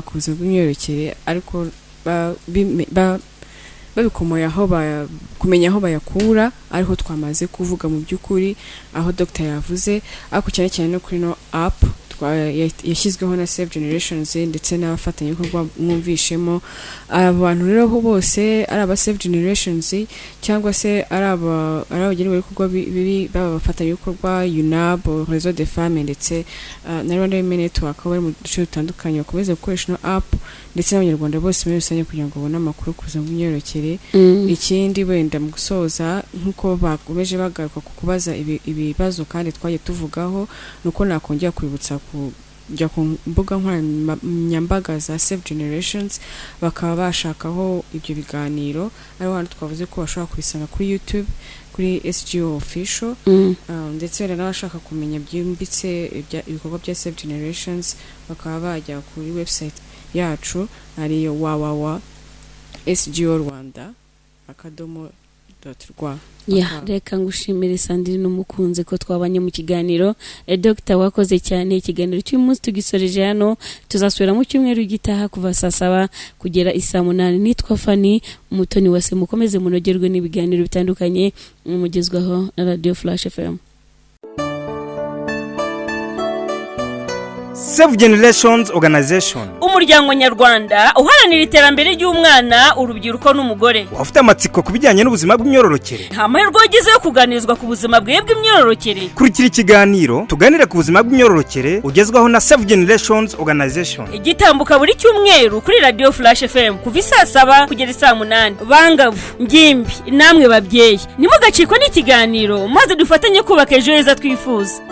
ku buzima bw'imyororokere, ariko babikomoye aho kumenya aho bayakura, ariho twamaze kuvuga mu by'ukuri aho Dr. yavuze, ariko cyane cyane no kuri no app yashyizweho na Save Generations ndetse n'abafatanyabikorwa mwumvishemo. Abantu rero bose ari aba Save Generations cyangwa se ari abagenewe ibikorwa bibi, baba abafatanyabikorwa UNAB, Réseau des Femmes ndetse na Rwanda Women Network, bari mu duce dutandukanye bakomeza gukoresha no app, ndetse n'abanyarwanda bose muri rusange kugira ngo babone amakuru ku buzima bw'imyororokere. Ikindi wenda mu gusoza, nk'uko bakomeje bagaruka ku kubaza ibibazo kandi twagiye tuvugaho, nuko nakongera kwibutsa kujya ku mbuga nkoranyambaga za Save Generations bakaba bashakaho ibyo biganiro. Ariho hano twavuze ko bashobora kubisanga kuri YouTube kuri SGO official, ndetse rero n'abashaka kumenya byimbitse ibikorwa bya Save Generations bakaba bajya kuri website yacu ariyo www.sgorwanda.rw. Reka ngushimire Sandrine umukunze ko twabanye mu kiganiro. Dr. wakoze cyane. Ikiganiro cy'umunsi tugisoreje hano, tuzasubira mu cyumweru gitaha kuva saa 7 kugera isaa 8. Nitwa Fanny Umutoni wase, mukomeze munogerwe n'ibiganiro bitandukanye mugezwaho na Radio Flash FM. Save Generations Organization, umuryango nyarwanda uharanira iterambere ry'umwana, urubyiruko n'umugore. Wafite amatsiko kubijyanye n'ubuzima bw'imyororokere? Nta mahirwe wagize yo kuganirizwa ku buzima bw'imyororokere? Kurikira ikiganiro tuganira ku buzima bw'imyororokere ugezwaho na Save Generations Organization, igitambuka buri cyumweru kuri Radio Flash FM kuva saa 7 kugera saa 8. Bangavu, ngimbi, namwe babyeyi, nimugacikwa n'ikiganiro maze dufatanye kubaka ejo heza twifuza.